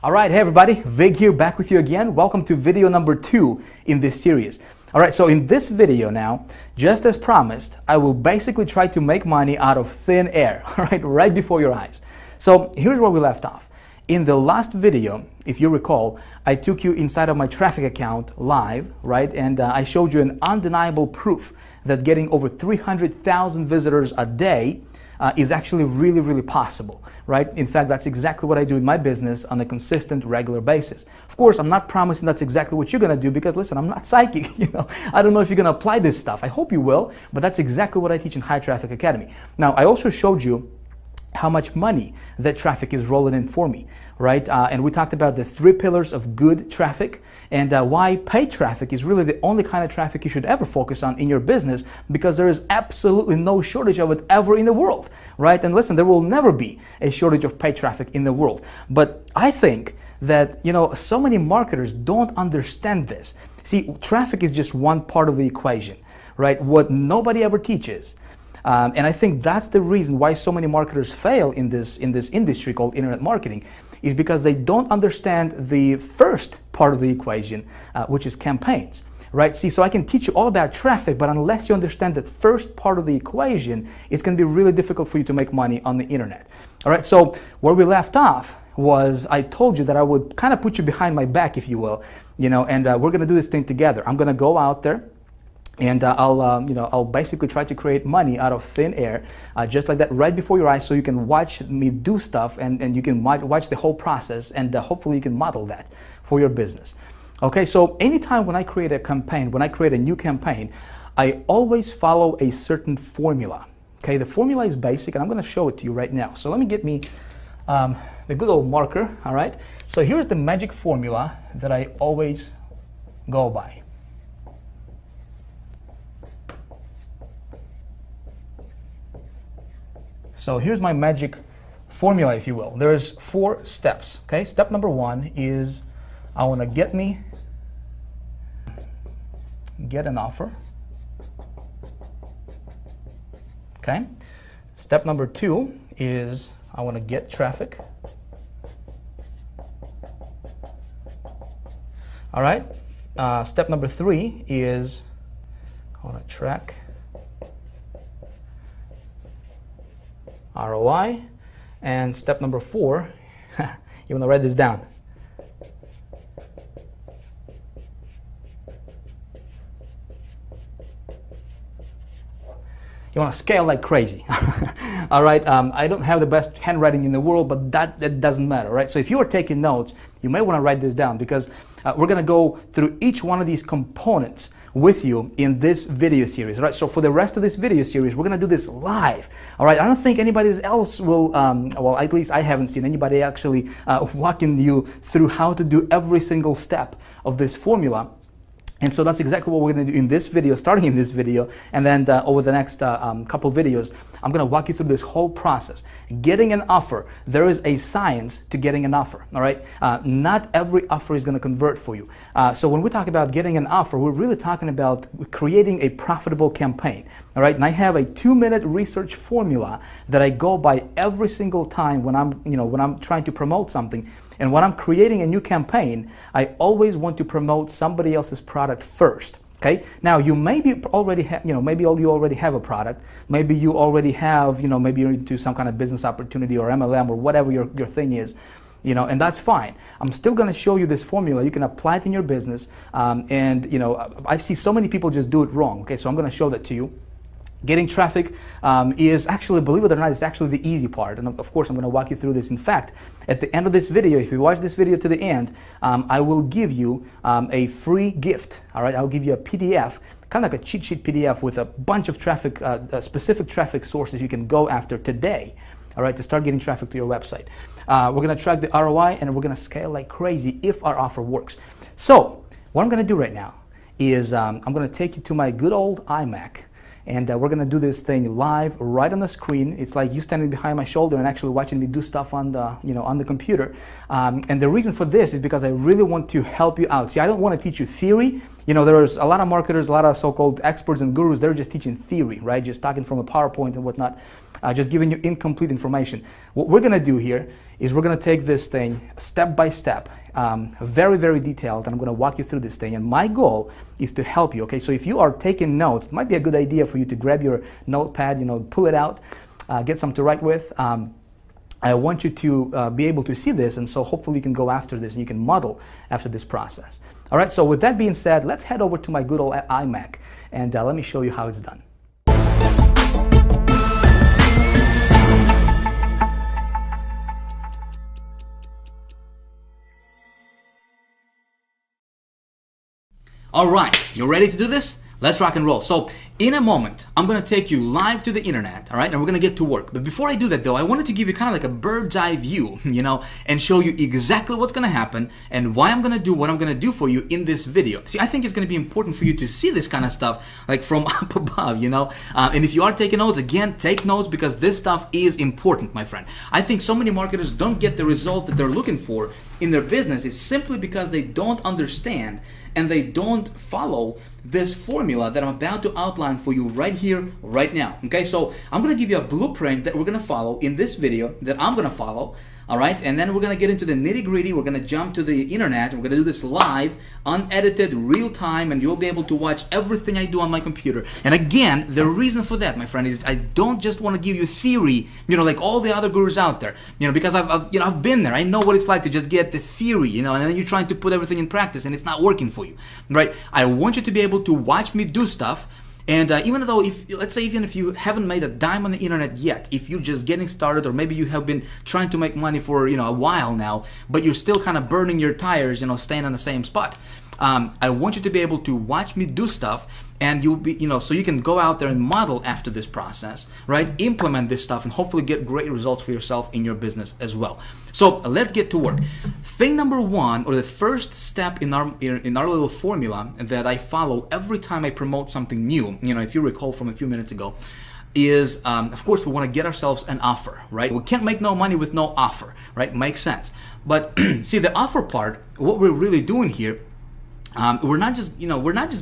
All right, hey everybody, Vig here, back with you again. Welcome to video number 2 in this series. All right, so in this video now, just as promised, I will basically try to make money out of thin air, all right before your eyes. So here's where we left off. In the last video, if you recall, I took you inside of my traffic account live, right? And I showed you an undeniable proof that getting over 300,000 visitors a day is actually really possible, right? In fact, that's exactly what I do in my business on a consistent, regular basis. Of course, I'm not promising that's exactly what you're gonna do because listen, I'm not psychic, I don't know if you're gonna apply this stuff. I hope you will, but that's exactly what I teach in High Traffic Academy. Now, I also showed you how much money that traffic is rolling in for me, right? And we talked about the 3 pillars of good traffic and why paid traffic is really the only kind of traffic you should ever focus on in your business because there is absolutely no shortage of it ever in the world, right? And listen, there will never be a shortage of paid traffic in the world. But I think that, so many marketers don't understand this. See, traffic is just one part of the equation, right? What nobody ever teaches. And I think that's the reason why so many marketers fail in this industry called internet marketing is because they don't understand the first part of the equation, which is campaigns, right? See, so I can teach you all about traffic, but unless you understand that first part of the equation, it's going to be really difficult for you to make money on the internet. All right, so where we left off was I told you that I would kind of put you behind my back, if you will, and we're going to do this thing together. I'm going to go out there. And I'll basically try to create money out of thin air, just like that, right before your eyes, so you can watch me do stuff and you can watch the whole process, and hopefully you can model that for your business. Okay, so anytime when I create a campaign, when I create a new campaign, I always follow a certain formula. Okay, the formula is basic, and I'm going to show it to you right now. So let me get me the good old marker. All right, so here's the magic formula that I always go by. So here's my magic formula, if you will. There's 4 steps, okay? Step number 1 is I want to get an offer, okay? Step number 2 is I want to get traffic. All right? Step number 3 is I want to track ROI, and step number 4, you want to write this down. You want to scale like crazy. All right, I don't have the best handwriting in the world, but that doesn't matter, right? So if you are taking notes, you may want to write this down because we're going to go through each one of these components with you in this video series, right? So for the rest of this video series, we're gonna do this live, all right? I don't think anybody else will, well, at least I haven't seen anybody actually walking you through how to do every single step of this formula. And so that's exactly what we're going to do in this video, starting in this video, and then over the next couple videos, I'm going to walk you through this whole process. Getting an offer, there is a science to getting an offer, all right? Not every offer is going to convert for you. So when we talk about getting an offer, we're really talking about creating a profitable campaign, all right? And I have a 2-minute research formula that I go by every single time when I'm trying to promote something. And when I'm creating a new campaign, I always want to promote somebody else's product first. Okay. Now you maybe already have, maybe you already have a product. Maybe you already have, maybe you're into some kind of business opportunity or MLM or whatever your thing is, and that's fine. I'm still going to show you this formula. You can apply it in your business, and I see so many people just do it wrong. Okay, so I'm going to show that to you. Getting traffic is actually, believe it or not, it's actually the easy part. And of course, I'm going to walk you through this. In fact, at the end of this video, if you watch this video to the end, I will give you a free gift. All right, I'll give you a PDF, kind of like a cheat sheet PDF with a bunch of traffic, specific traffic sources you can go after today. All right, to start getting traffic to your website. We're going to track the ROI and we're going to scale like crazy if our offer works. So what I'm going to do right now is I'm going to take you to my good old iMac. And we're going to do this thing live right on the screen. It's like you standing behind my shoulder and actually watching me do stuff on the, on the computer. And the reason for this is because I really want to help you out. See, I don't want to teach you theory. you know, there's a lot of marketers, a lot of so-called experts and gurus, they're just teaching theory, right? Just talking from a PowerPoint and whatnot, just giving you incomplete information. What we're gonna do here is we're gonna take this thing step by step, very, very detailed, and I'm gonna walk you through this thing. And my goal is to help you, okay? So if you are taking notes, it might be a good idea for you to grab your notepad, you know, pull it out, get something to write with. I want you to be able to see this, and so hopefully you can go after this and you can model after this process. All right, so with that being said, let's head over to my good old iMac, and let me show you how it's done. All right, you ready to do this? Let's rock and roll. So in a moment, I'm gonna take you live to the internet, all right? And we're gonna get to work. But before I do that though, I wanted to give you kind of like a bird's eye view, you know, and show you exactly what's gonna happen and why I'm gonna do what I'm gonna do for you in this video. See, I think it's gonna be important for you to see this kind of stuff like from up above, you know? And if you are taking notes, again, take notes because this stuff is important, my friend. I think so many marketers don't get the result that they're looking for in their business is simply because they don't understand and they don't follow this formula that I'm about to outline for you right here, right now. Okay, so I'm gonna give you a blueprint that we're gonna follow in this video that I'm gonna follow. All right, and then we're gonna get into the nitty-gritty. We're gonna jump to the internet. We're gonna do this live, unedited, real time, and you'll be able to watch everything I do on my computer. And again, the reason for that, my friend, is I don't just want to give you theory, you know, like all the other gurus out there, you know, because I've been there. I know what it's like to just get the theory, you know, and then you're trying to put everything in practice, and it's not working for you, right? I want you to be able to watch me do stuff. And even though, let's say even if you haven't made a dime on the internet yet, if you're just getting started, or maybe you have been trying to make money for, you know, a while now, but you're still kind of burning your tires, you know, staying on the same spot, I want you to be able to watch me do stuff, and you'll be, you know, so you can go out there and model after this process, right? Implement this stuff and hopefully get great results for yourself in your business as well. So let's get to work. Thing number one, or the first step in our little formula that I follow every time I promote something new, you know, if you recall from a few minutes ago, is of course we want to get ourselves an offer, right? We can't make no money with no offer, right? Makes sense. But see, the offer part, what we're really doing here, we're not just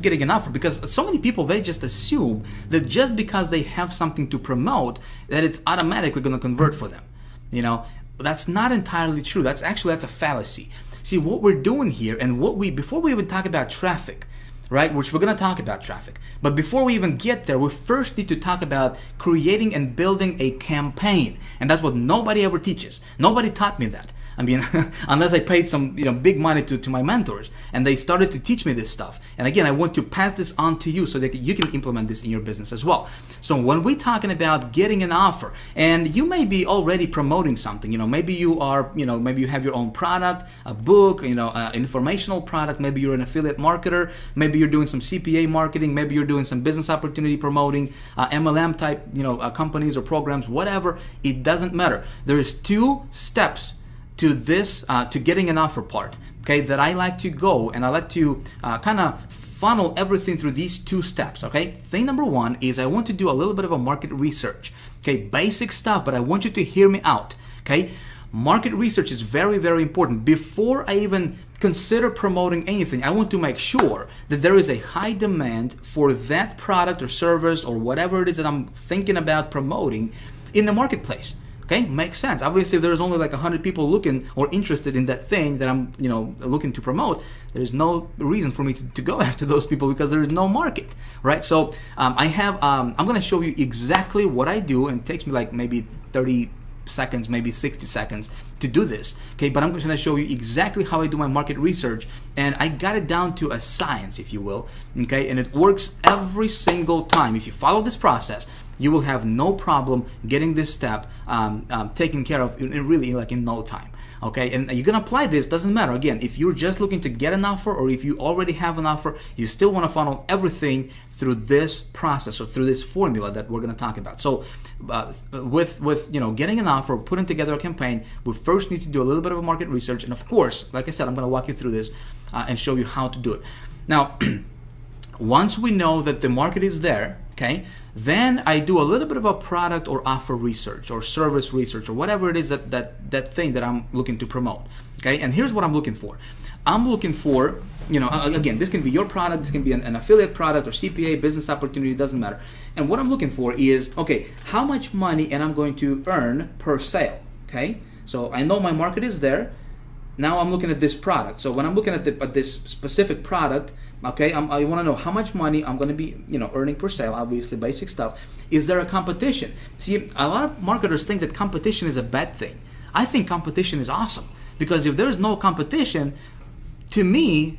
getting an offer, because so many people, they just assume that just because they have something to promote that it's automatically going to convert for them. You know, that's not entirely true. That's a fallacy. See, what we're doing here, and before we even talk about traffic, right, which we're going to talk about traffic, but before we even get there, we first need to talk about creating and building a campaign. And that's what nobody ever teaches. Nobody taught me that. I mean, unless I paid some, you know, big money to my mentors, and they started to teach me this stuff. And again, I want to pass this on to you so that you can implement this in your business as well. So when we're talking about getting an offer, and you may be already promoting something, you know, maybe you are, you know, maybe you have your own product, a book, you know, informational product, maybe you're an affiliate marketer, maybe you're doing some CPA marketing, maybe you're doing some business opportunity promoting, MLM type, you know, companies or programs, whatever, it doesn't matter. There's 2 steps to this, to getting an offer part, okay, that I like to go, and I like to kind of funnel everything through these 2 steps, okay? Thing number 1 is I want to do a little bit of a market research, okay? Basic stuff, but I want you to hear me out, okay? Market research is very, very important. Before I even consider promoting anything, I want to make sure that there is a high demand for that product or service or whatever it is that I'm thinking about promoting in the marketplace. Okay, makes sense. Obviously, if there's only like 100 people looking or interested in that thing that I'm, you know, looking to promote, there's no reason for me to go after those people because there is no market, right? So I'm going to show you exactly what I do, and it takes me like maybe 30 seconds, maybe 60 seconds to do this, okay? But I'm going to show you exactly how I do my market research, and I got it down to a science, if you will, okay? And it works every single time. If you follow this process, you will have no problem getting this step taken care of really like in no time. Okay, and you can apply this, doesn't matter. Again, if you're just looking to get an offer, or if you already have an offer, you still want to funnel everything through this process or through this formula that we're going to talk about. So with you know, getting an offer, putting together a campaign, we first need to do a little bit of a market research, and of course, like I said, I'm going to walk you through this and show you how to do it. Now, once we know that the market is there, okay, Then I do a little bit of a product or offer research or service research or whatever it is that thing that I'm looking to promote. Okay, and here's what I'm looking for. I'm looking for, again, this can be your product, this can be an affiliate product or CPA, business opportunity, doesn't matter. And what I'm looking for is, okay, how much money am I going to earn per sale? Okay, so I know my market is there. Now I'm looking at this product. So when I'm looking at this specific product, okay, I want to know how much money I'm going to be, earning per sale. Obviously, basic stuff. Is there a competition? See, a lot of marketers think that competition is a bad thing. I think competition is awesome, because if there is no competition, to me,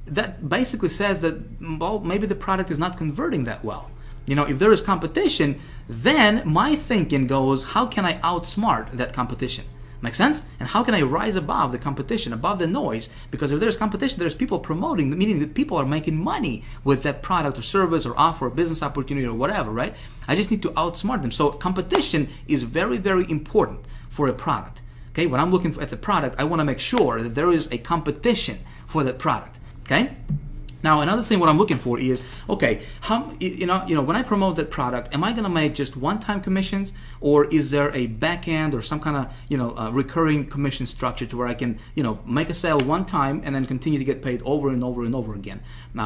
that basically says that, well, maybe the product is not converting that well. If there is competition, then my thinking goes, how can I outsmart that competition? Make sense? And how can I rise above the competition, above the noise? Because if there's competition, there's people promoting, meaning that people are making money with that product or service or offer or business opportunity or whatever, right? I just need to outsmart them. So competition is very, very important for a product. Okay, when I'm looking at the product, I want to make sure that there is a competition for that product. Okay. Now, another thing what I'm looking for is, okay, how, when I promote that product, am I going to make just one-time commissions, or is there a back end or some kind of, recurring commission structure to where I can, make a sale one time and then continue to get paid over and over and over again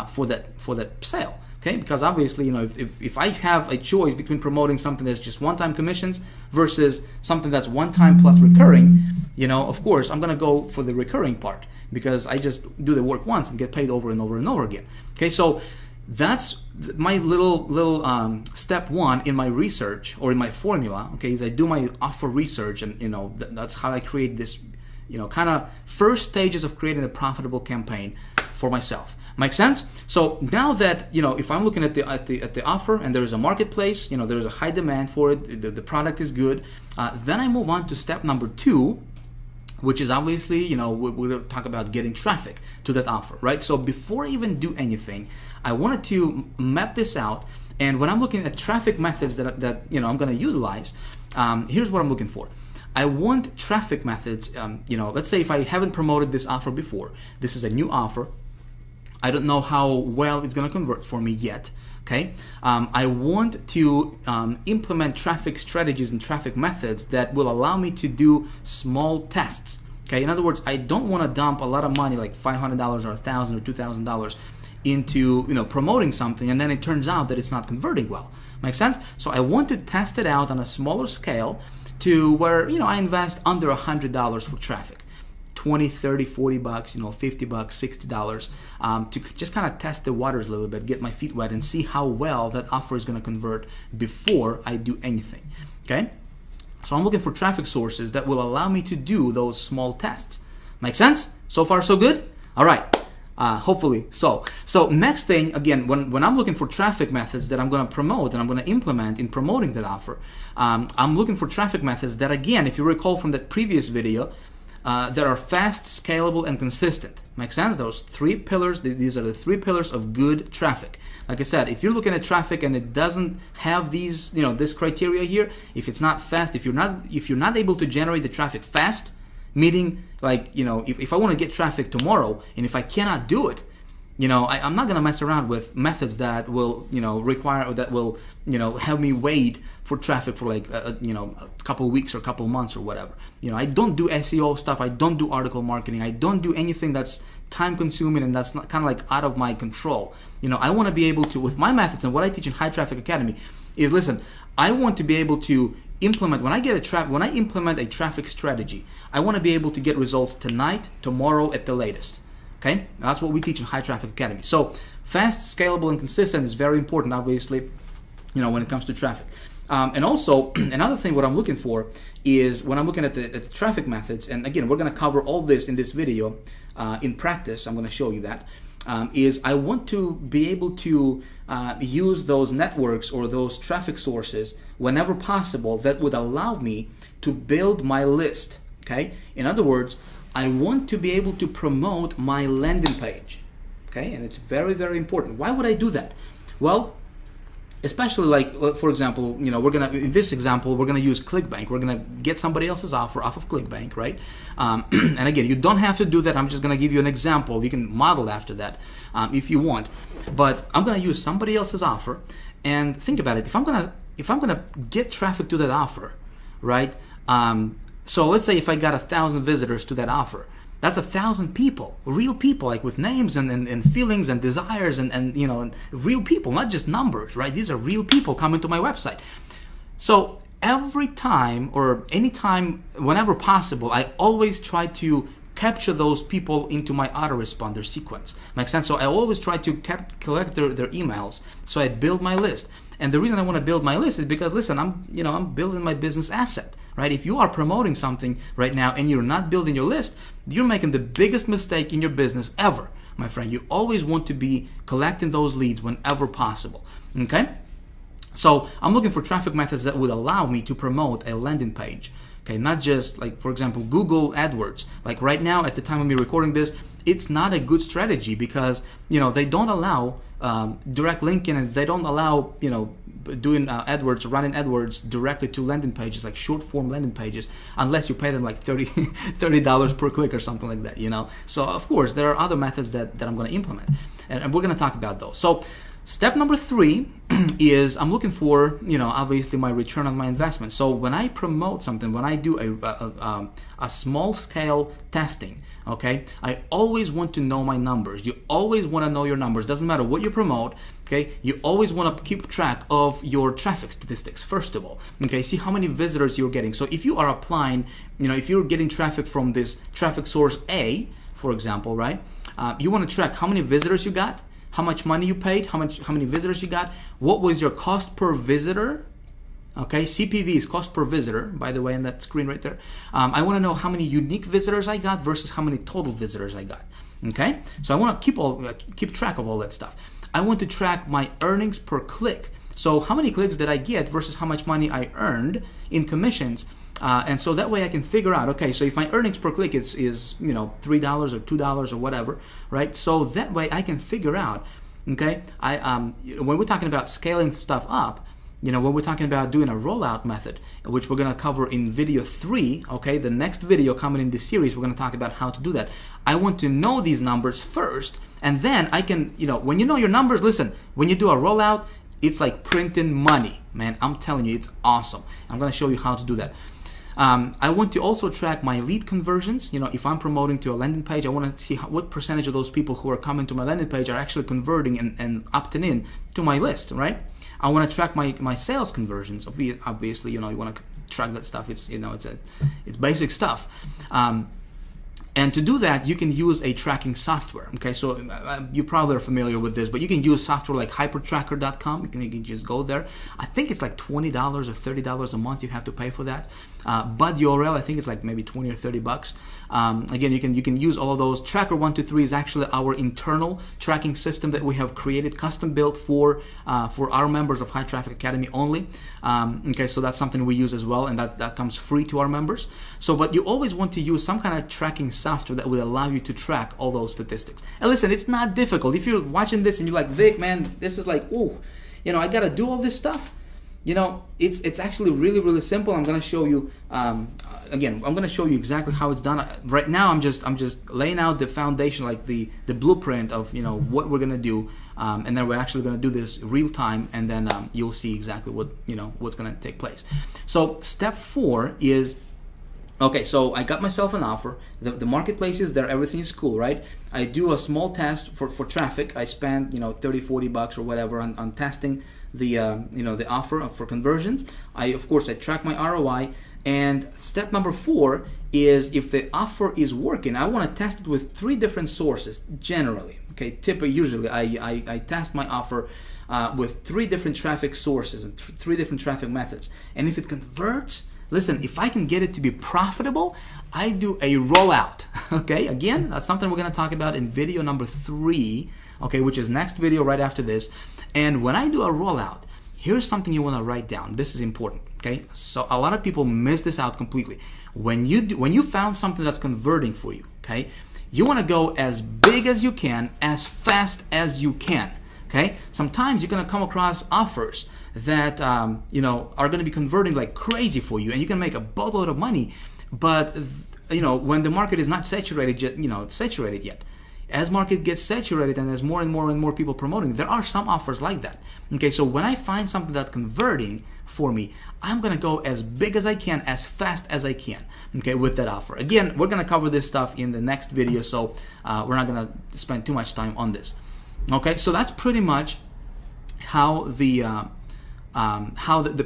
for that sale? Okay, because obviously, if I have a choice between promoting something that's just one-time commissions versus something that's one-time plus recurring, of course, I'm going to go for the recurring part, because I just do the work once and get paid over and over and over again. Okay, so that's my little step one in my research or in my formula. Okay, is I do my offer research, and that's how I create this, kind of first stages of creating a profitable campaign for myself. Make sense? So now that, if I'm looking at the offer and there is a marketplace, there's a high demand for it, the product is good, then I move on to step number 2, which is obviously, we're going to talk about getting traffic to that offer, right? So before I even do anything, I wanted to map this out. And when I'm looking at traffic methods that I'm going to utilize, here's what I'm looking for. I want traffic methods, let's say if I haven't promoted this offer before, this is a new offer, I don't know how well it's going to convert for me yet. Okay, I want to implement traffic strategies and traffic methods that will allow me to do small tests. Okay, in other words, I don't want to dump a lot of money, like $500 or $1,000 or $2,000, into promoting something, and then it turns out that it's not converting well. Make sense? So I want to test it out on a smaller scale to where I invest under $100 for traffic. 20, 30, 40 bucks, 50 bucks, $60, to just kind of test the waters a little bit, get my feet wet and see how well that offer is going to convert before I do anything. Okay? So I'm looking for traffic sources that will allow me to do those small tests. Make sense? So far, so good? All right. Hopefully so. So next thing, again, when I'm looking for traffic methods that I'm going to promote and I'm going to implement in promoting that offer, I'm looking for traffic methods that, again, if you recall from that previous video, that are fast, scalable, and consistent. Make sense? Those 3 pillars, these are the 3 pillars of good traffic. Like I said, if you're looking at traffic and it doesn't have these, this criteria here, if it's not fast, if you're not able to generate the traffic fast, meaning like, if I want to get traffic tomorrow and if I cannot do it, I'm not going to mess around with methods that will, require, or that will, have me wait for traffic for like, a couple of weeks or a couple of months or whatever. I don't do SEO stuff. I don't do article marketing. I don't do anything that's time consuming and that's not kind of like out of my control. I want to be able to, with my methods and what I teach in High Traffic Academy is, listen, I want to be able to implement, when I implement a traffic strategy, I want to be able to get results tonight, tomorrow at the latest. Okay, that's what we teach in High Traffic Academy. So fast, scalable, and consistent is very important, obviously, when it comes to traffic. And also, another thing what I'm looking for is when I'm looking at the traffic methods, and again, we're going to cover all this in this video in practice. I'm going to show you that. Is I want to be able to use those networks or those traffic sources whenever possible that would allow me to build my list. Okay, in other words, I want to be able to promote my landing page. Okay, and it's very, very important. Why would I do that? Well, especially like, for example, we're gonna, in this example, we're gonna use Clickbank. We're gonna get somebody else's offer off of Clickbank, right? And again, you don't have to do that. I'm just gonna give you an example. You can model after that if you want. But I'm gonna use somebody else's offer, And think about it. If I'm gonna get traffic to that offer, right? So let's say if I got 1,000 visitors to that offer, that's 1,000 people, real people, like with names and feelings and desires and you know, and real people, not just numbers, right? These are real people coming to my website. So every time or anytime, whenever possible, I always try to capture those people into my autoresponder sequence. Makes sense? So I always try to collect their emails. So I build my list. And the reason I want to build my list is because, listen, I'm building my business asset, right? If you are promoting something right now and you're not building your list, you're making the biggest mistake in your business ever, my friend. You always want to be collecting those leads whenever possible, okay? So I'm looking for traffic methods that would allow me to promote a landing page. Okay, not just like, for example, Google AdWords. Like right now, at the time of me recording this, it's not a good strategy because, you know, they don't allow direct linking, and they don't allow, you know, doing AdWords, running AdWords directly to landing pages, like short form landing pages, unless you pay them like $30 per click or something like that, you know. So of course, there are other methods that I'm going to implement, and we're going to talk about those. So step number 3 is I'm looking for, you know, obviously my return on my investment. So when I promote something, when I do a small scale testing, okay, I always want to know my numbers. You always want to know your numbers. Doesn't matter what you promote, okay, you always want to keep track of your traffic statistics, first of all, okay, see how many visitors you're getting. So if you are applying, you know, if you're getting traffic from this traffic source A, for example, right, you want to track how many visitors you got, how much money you paid, how many visitors you got, what was your cost per visitor, okay, CPV is cost per visitor, by the way, on that screen right there. I want to know how many unique visitors I got versus how many total visitors I got, okay? So I want to keep track of all that stuff. I want to track my earnings per click. So how many clicks did I get versus how much money I earned in commissions. And so that way I can figure out, okay, so if my earnings per click is you know, $3 or $2 or whatever, right? So that way I can figure out, okay, when we're talking about scaling stuff up, you know, when we're talking about doing a rollout method, which we're going to cover in video 3, okay, the next video coming in this series, we're going to talk about how to do that. I want to know these numbers first, and then I can, you know, when you know your numbers, listen, when you do a rollout, it's like printing money, man. I'm telling you, it's awesome. I'm going to show you how to do that. I want to also track my lead conversions. You know, if I'm promoting to a landing page, I want to see what percentage of those people who are coming to my landing page are actually converting and opting in to my list, right? I want to track my sales conversions. Obviously, you know, you want to track that stuff. It's, you know, it's basic stuff. And to do that, you can use a tracking software. Okay, so you probably are familiar with this, but you can use software like hypertracker.com. You can just go there. I think it's like $20 or $30 a month you have to pay for that. Bud URL, I think it's like maybe 20 or 30 bucks. Again, you can use all of those. Tracker 123 is actually our internal tracking system that we have created, custom built for our members of High Traffic Academy only. Okay, so that's something we use as well, and that comes free to our members. So, but you always want to use some kind of tracking software that will allow you to track all those statistics. And listen, it's not difficult. If you're watching this and you're like, Vic, man, this is like, ooh, you know, I gotta do all this stuff. You know, it's actually really, really simple. I'm gonna show you. Again, I'm gonna show you exactly how it's done. Right now, I'm just laying out the foundation, like the blueprint of, you know, what we're gonna do, and then we're actually gonna do this real time, and then you'll see exactly what, you know, what's gonna take place. So step 4 is, okay, so I got myself an offer. The marketplace is there, everything is cool, right? I do a small test for traffic. I spend, you know, 30, 40 bucks or whatever on testing the you know, the offer for conversions. I track my ROI. And step number 4 is, if the offer is working, I want to test it with 3 different sources generally. Okay, usually I test my offer with 3 different traffic sources and 3 different traffic methods. And if it converts, listen, if I can get it to be profitable, I do a rollout. Okay, again, that's something we're going to talk about in video number 3, okay, which is next video right after this. And when I do a rollout, here's something you want to write down. This is important, okay? So a lot of people miss this out completely. When you found something that's converting for you, okay, you want to go as big as you can, as fast as you can, okay? Sometimes you're going to come across offers that you know, are going to be converting like crazy for you, and you can make a boatload of money. But you know, when the market is not saturated yet, as market gets saturated and as more and more people promoting, there are some offers like that. Okay, so when I find something that's converting for me, I'm gonna go as big as I can, as fast as I can, okay, with that offer. Again, we're gonna cover this stuff in the next video, so we're not gonna spend too much time on this. Okay, so that's pretty much how the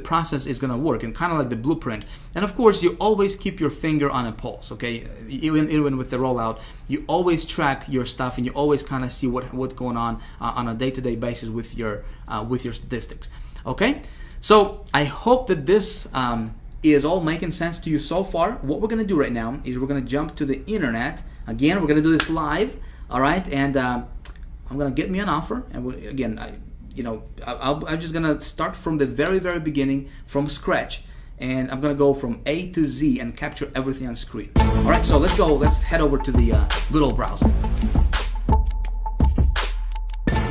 process is going to work, and kind of like the blueprint. And of course, you always keep your finger on a pulse, okay? Even with the rollout, you always track your stuff, and you always kind of see what's going on a day-to-day basis with your statistics, okay? So I hope that this is all making sense to you so far. What we're going to do right now is we're going to jump to the internet. Again, we're going to do this live, all right? And I'm going to get me an offer, and I'm just gonna start from the very beginning, from scratch, and I'm gonna go from A to Z and capture everything on screen. All right, so let's go. Let's head over to the good old browser.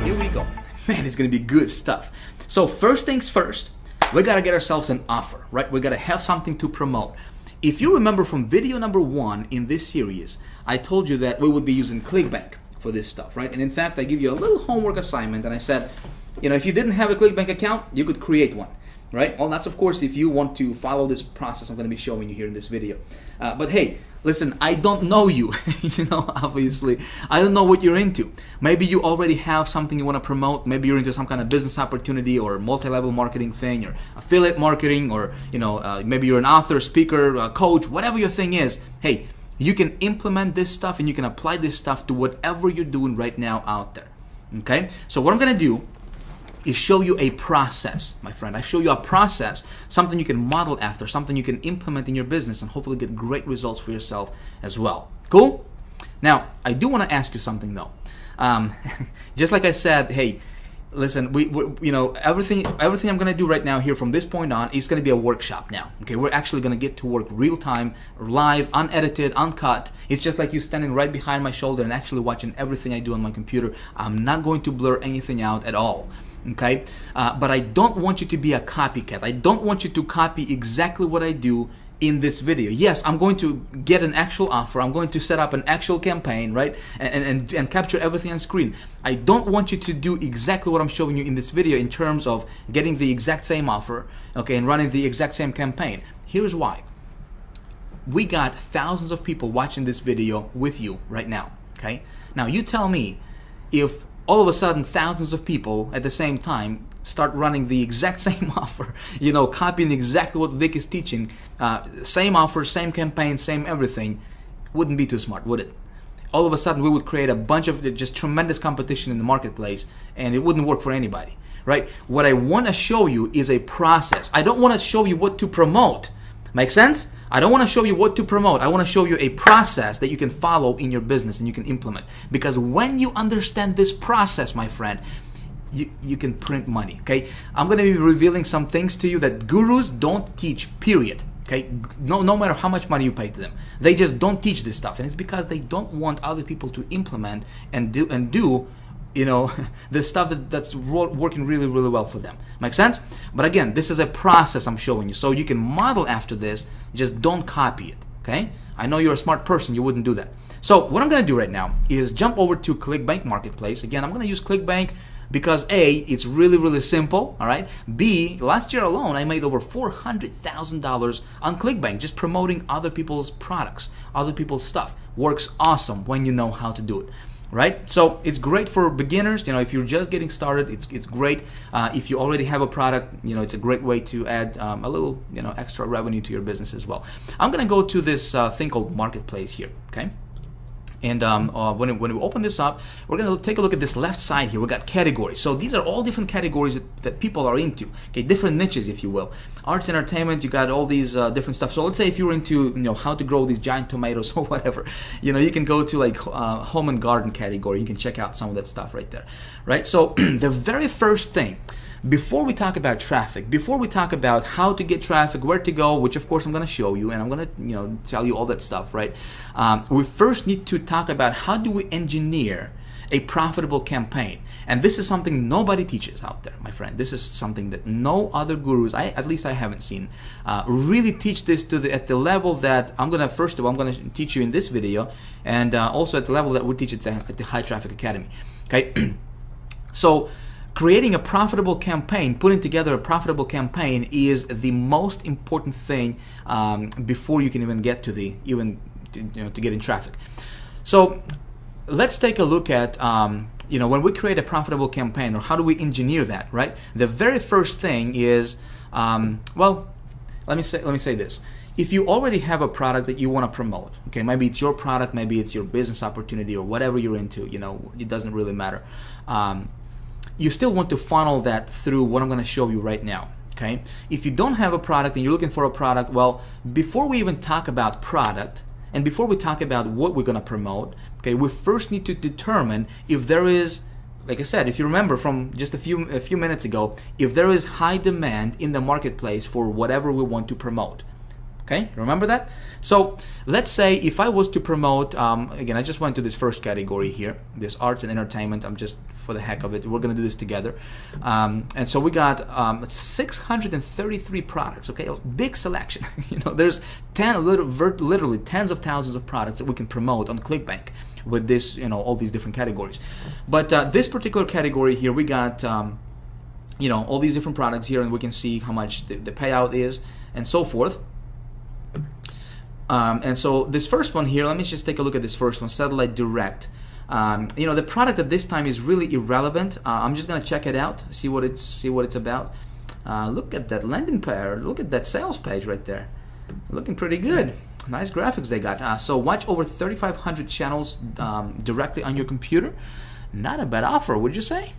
Here we go. Man, it's gonna be good stuff. So first things first, we gotta get ourselves an offer, right? We gotta have something to promote. If you remember from video number 1 in this series, I told you that we would be using Clickbank for this stuff, right? And in fact, I give you a little homework assignment, and I said, you know, if you didn't have a Clickbank account, you could create one, right? Well, that's of course if you want to follow this process I'm going to be showing you here in this video. But hey, listen, I don't know you, you know, obviously. I don't know what you're into. Maybe you already have something you want to promote. Maybe you're into some kind of business opportunity or multi-level marketing thing or affiliate marketing, or, you know, maybe you're an author, speaker, coach, whatever your thing is. Hey, you can implement this stuff and you can apply this stuff to whatever you're doing right now out there, okay? So what I'm going to do is show you a process, my friend. I show you a process, something you can model after, something you can implement in your business and hopefully get great results for yourself as well. Cool? Now, I do want to ask you something though. Just like I said, hey, listen, we you know, everything I'm going to do right now here from this point on is going to be a workshop now. Okay, we're actually going to get to work real time, live, unedited, uncut. It's just like you standing right behind my shoulder and actually watching everything I do on my computer. I'm not going to blur anything out at all. Okay, but I don't want you to be a copycat. I don't want you to copy exactly what I do in this video. Yes, I'm going to get an actual offer. I'm going to set up an actual campaign, right? And capture everything on screen. I don't want you to do exactly what I'm showing you in this video in terms of getting the exact same offer, okay, and running the exact same campaign. Here's why. We got thousands of people watching this video with you right now, okay? Now you tell me if all of a sudden thousands of people at the same time start running the exact same offer, you know, copying exactly what Vic is teaching, same offer, same campaign, same everything, wouldn't be too smart, would it? All of a sudden we would create a bunch of just tremendous competition in the marketplace, and it wouldn't work for anybody, right? What I want to show you is a process. I don't want to show you what to promote. Make sense? I don't want to show you what to promote. I want to show you a process that you can follow in your business and you can implement. Because when you understand this process, my friend, you can print money, okay? I'm going to be revealing some things to you that gurus don't teach, period. Okay, no matter how much money you pay to them, they just don't teach this stuff, and it's because they don't want other people to implement and do you know, the stuff that's working really well for them. Make sense? But again, this is a process I'm showing you, so you can model after this. Just don't copy it. Okay? I know you're a smart person, you wouldn't do that. So what I'm going to do right now is jump over to Clickbank Marketplace. Again, I'm going to use Clickbank because A, it's really simple, all right? B, last year alone, I made over $400,000 on Clickbank just promoting other people's products, other people's stuff. Works awesome when you know how to do it, right? So it's great for beginners. You know, if you're just getting started, it's great. If you already have a product, you know, it's a great way to add a little, you know, extra revenue to your business as well. I'm gonna go to this thing called Marketplace here, okay? And when we open this up, we're going to take a look at this left side here. We got categories. So these are all different categories that people are into. Okay, different niches, if you will. Arts, entertainment. You got all these different stuff. So let's say if you're into, you know, how to grow these giant tomatoes or whatever, you know, you can go to like home and garden category. You can check out some of that stuff right there, right? So the very first thing, before we talk about traffic, before we talk about how to get traffic, where to go, which of course I'm going to show you, and I'm going to, you know, tell you all that stuff, right? We first need to talk about how do we engineer a profitable campaign. And this is something nobody teaches out there, my friend. This is something that no other gurus, at least I haven't seen, really teach this at the level that I'm gonna, first of all, I'm gonna teach you in this video, and also at the level that we teach at the High Traffic Academy. Okay, so creating a profitable campaign, putting together a profitable campaign is the most important thing before you can even get to to get in traffic. So let's take a look at when we create a profitable campaign, or how do we engineer that, right? The very first thing is, well, let me say this. If you already have a product that you want to promote, okay, maybe it's your product, maybe it's your business opportunity, or whatever you're into, it doesn't really matter. You still want to funnel that through what I'm going to show you right now. Okay, if you don't have a product and you're looking for a product, well, before we even talk about product, and before we talk about what we're going to promote, okay, we first need to determine if there is, like I said, if you remember from just a few minutes ago, if there is high demand in the marketplace for whatever we want to promote. Okay, remember that? So let's say if I was to promote, again, I just went to this first category here, this arts and entertainment. I'm just, for the heck of it, we're gonna do this together. And so we got 633 products, okay, a big selection. There's literally tens of thousands of products that we can promote on Clickbank with this, all these different categories. But this particular category here, we got, all these different products here, and we can see how much the payout is and so forth. And so this first one here, let me just take a look at this first one, Satellite Direct. The product at this time is really irrelevant. I'm just gonna check it out, see what it's about. Look at that landing page, look at that sales page right there, looking pretty good. Nice graphics they got. So watch over 3,500 channels directly on your computer. Not a bad offer, would you say?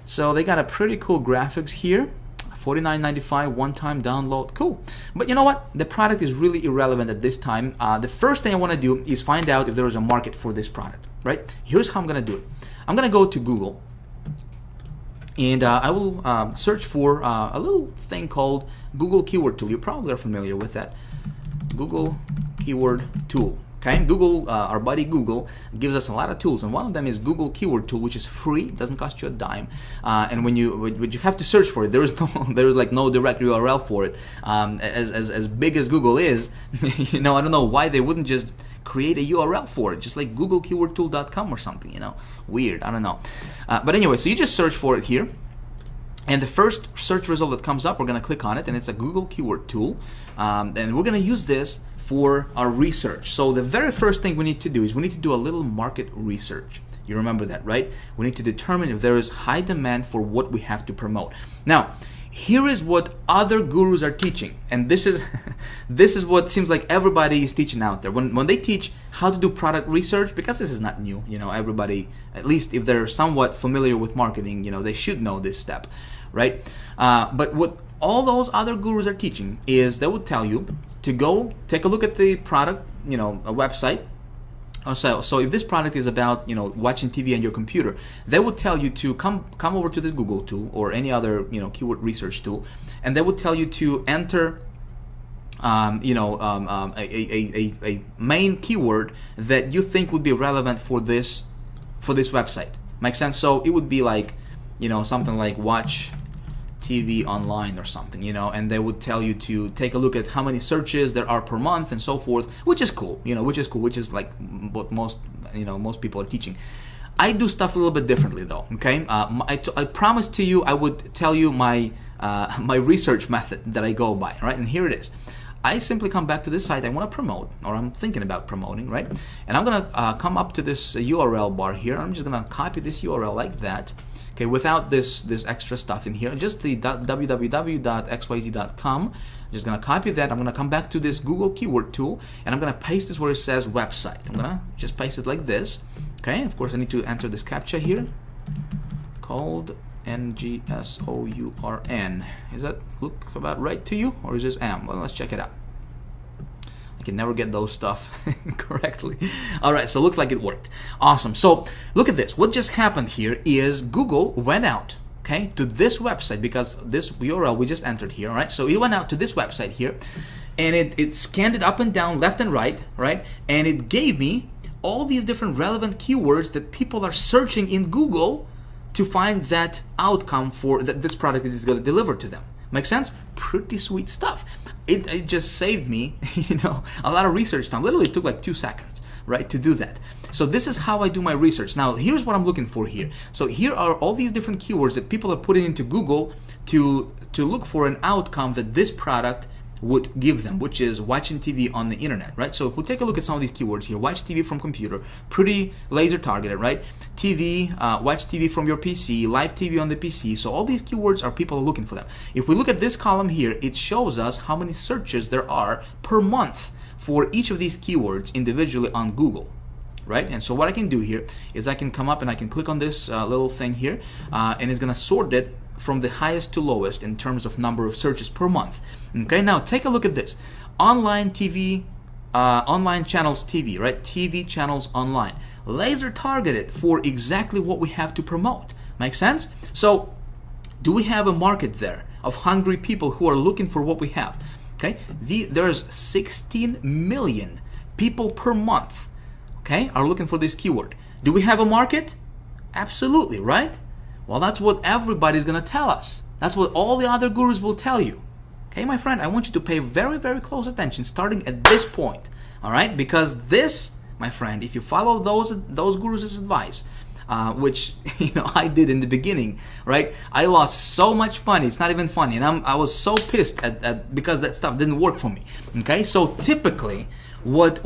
So they got a pretty cool graphics here. $49.95 one-time download, cool. But you know what? The product is really irrelevant at this time. The first thing I want to do is find out if there is a market for this product, right? Here's how I'm going to do it. I'm going to go to Google, and I will search for a little thing called Google Keyword Tool. You probably are familiar with that. Google Keyword Tool. Okay, Google, our buddy Google, gives us a lot of tools, and one of them is Google Keyword Tool, which is free, it doesn't cost you a dime, and when you have to search for it, there is like no direct URL for it. As big as Google is, I don't know why they wouldn't just create a URL for it, just like googlekeywordtool.com or something, weird, I don't know. But anyway, so you just search for it here, and the first search result that comes up, we're going to click on it, and it's a Google Keyword Tool, and we're going to use this for our research. So the very first thing we need to do is we need to do a little market research. You remember that, right? We need to determine if there is high demand for what we have to promote. Now, here is what other gurus are teaching, and this is this is what seems like everybody is teaching out there. When they teach how to do product research, because this is not new, everybody, at least if they're somewhat familiar with marketing, they should know this step, right? But what all those other gurus are teaching is they would tell you to go take a look at the product, a website. So if this product is about watching TV on your computer, they will tell you to come over to this Google tool or any other keyword research tool, and they will tell you to enter a main keyword that you think would be relevant for this website. Makes sense? So it would be like something like watch TV online or something, and they would tell you to take a look at how many searches there are per month and so forth, which is cool, which is like what most people are teaching. I do stuff a little bit differently though, okay? I promised to you I would tell you my my research method that I go by, right? And here it is. I simply come back to this site I want to promote, or I'm thinking about promoting, right? And I'm gonna come up to this URL bar here. I'm just gonna copy this URL like that. Okay, without this extra stuff in here, just the www.xyz.com. I'm just gonna copy that. I'm gonna come back to this Google Keyword Tool, and I'm gonna paste this where it says website. I'm gonna just paste it like this. Okay, of course I need to enter this CAPTCHA here, called NGSOURN. Does that look about right to you, or is this M? Well, let's check it out. I can never get those stuff correctly. All right, so looks like it worked. Awesome. So look at this. What just happened here is Google went out, okay, to this website, because this URL we just entered here, all right? So it went out to this website here, and it scanned it up and down, left and right, and it gave me all these different relevant keywords that people are searching in Google to find that outcome for that this product is going to deliver to them. Make sense? Pretty sweet stuff. It just saved me, a lot of research time. Literally took like 2 seconds, right, to do that. So this is how I do my research. Now, here's what I'm looking for here. So here are all these different keywords that people are putting into Google to look for an outcome that this product would give them, which is watching TV on the internet, right? So if we take a look at some of these keywords here, watch TV from computer, pretty laser targeted, right? TV, watch TV from your PC, live TV on the PC. So all these keywords are people looking for them. If we look at this column here, it shows us how many searches there are per month for each of these keywords individually on Google, right? And so what I can do here is I can come up and I can click on this little thing here, and it's gonna sort it from the highest to lowest in terms of number of searches per month. Okay, now take a look at this. Online TV, online channels TV, right? TV channels online. Laser targeted for exactly what we have to promote. Make sense? So, do we have a market there of hungry people who are looking for what we have? Okay, there's 16 million people per month, okay, are looking for this keyword. Do we have a market? Absolutely, right? Well, that's what everybody's gonna tell us. That's what all the other gurus will tell you. Okay, my friend, I want you to pay very, very close attention starting at this point, all right? Because this, my friend, if you follow those gurus' advice, which I did in the beginning, right? I lost so much money. It's not even funny, and I was so pissed at because that stuff didn't work for me. Okay, so typically, what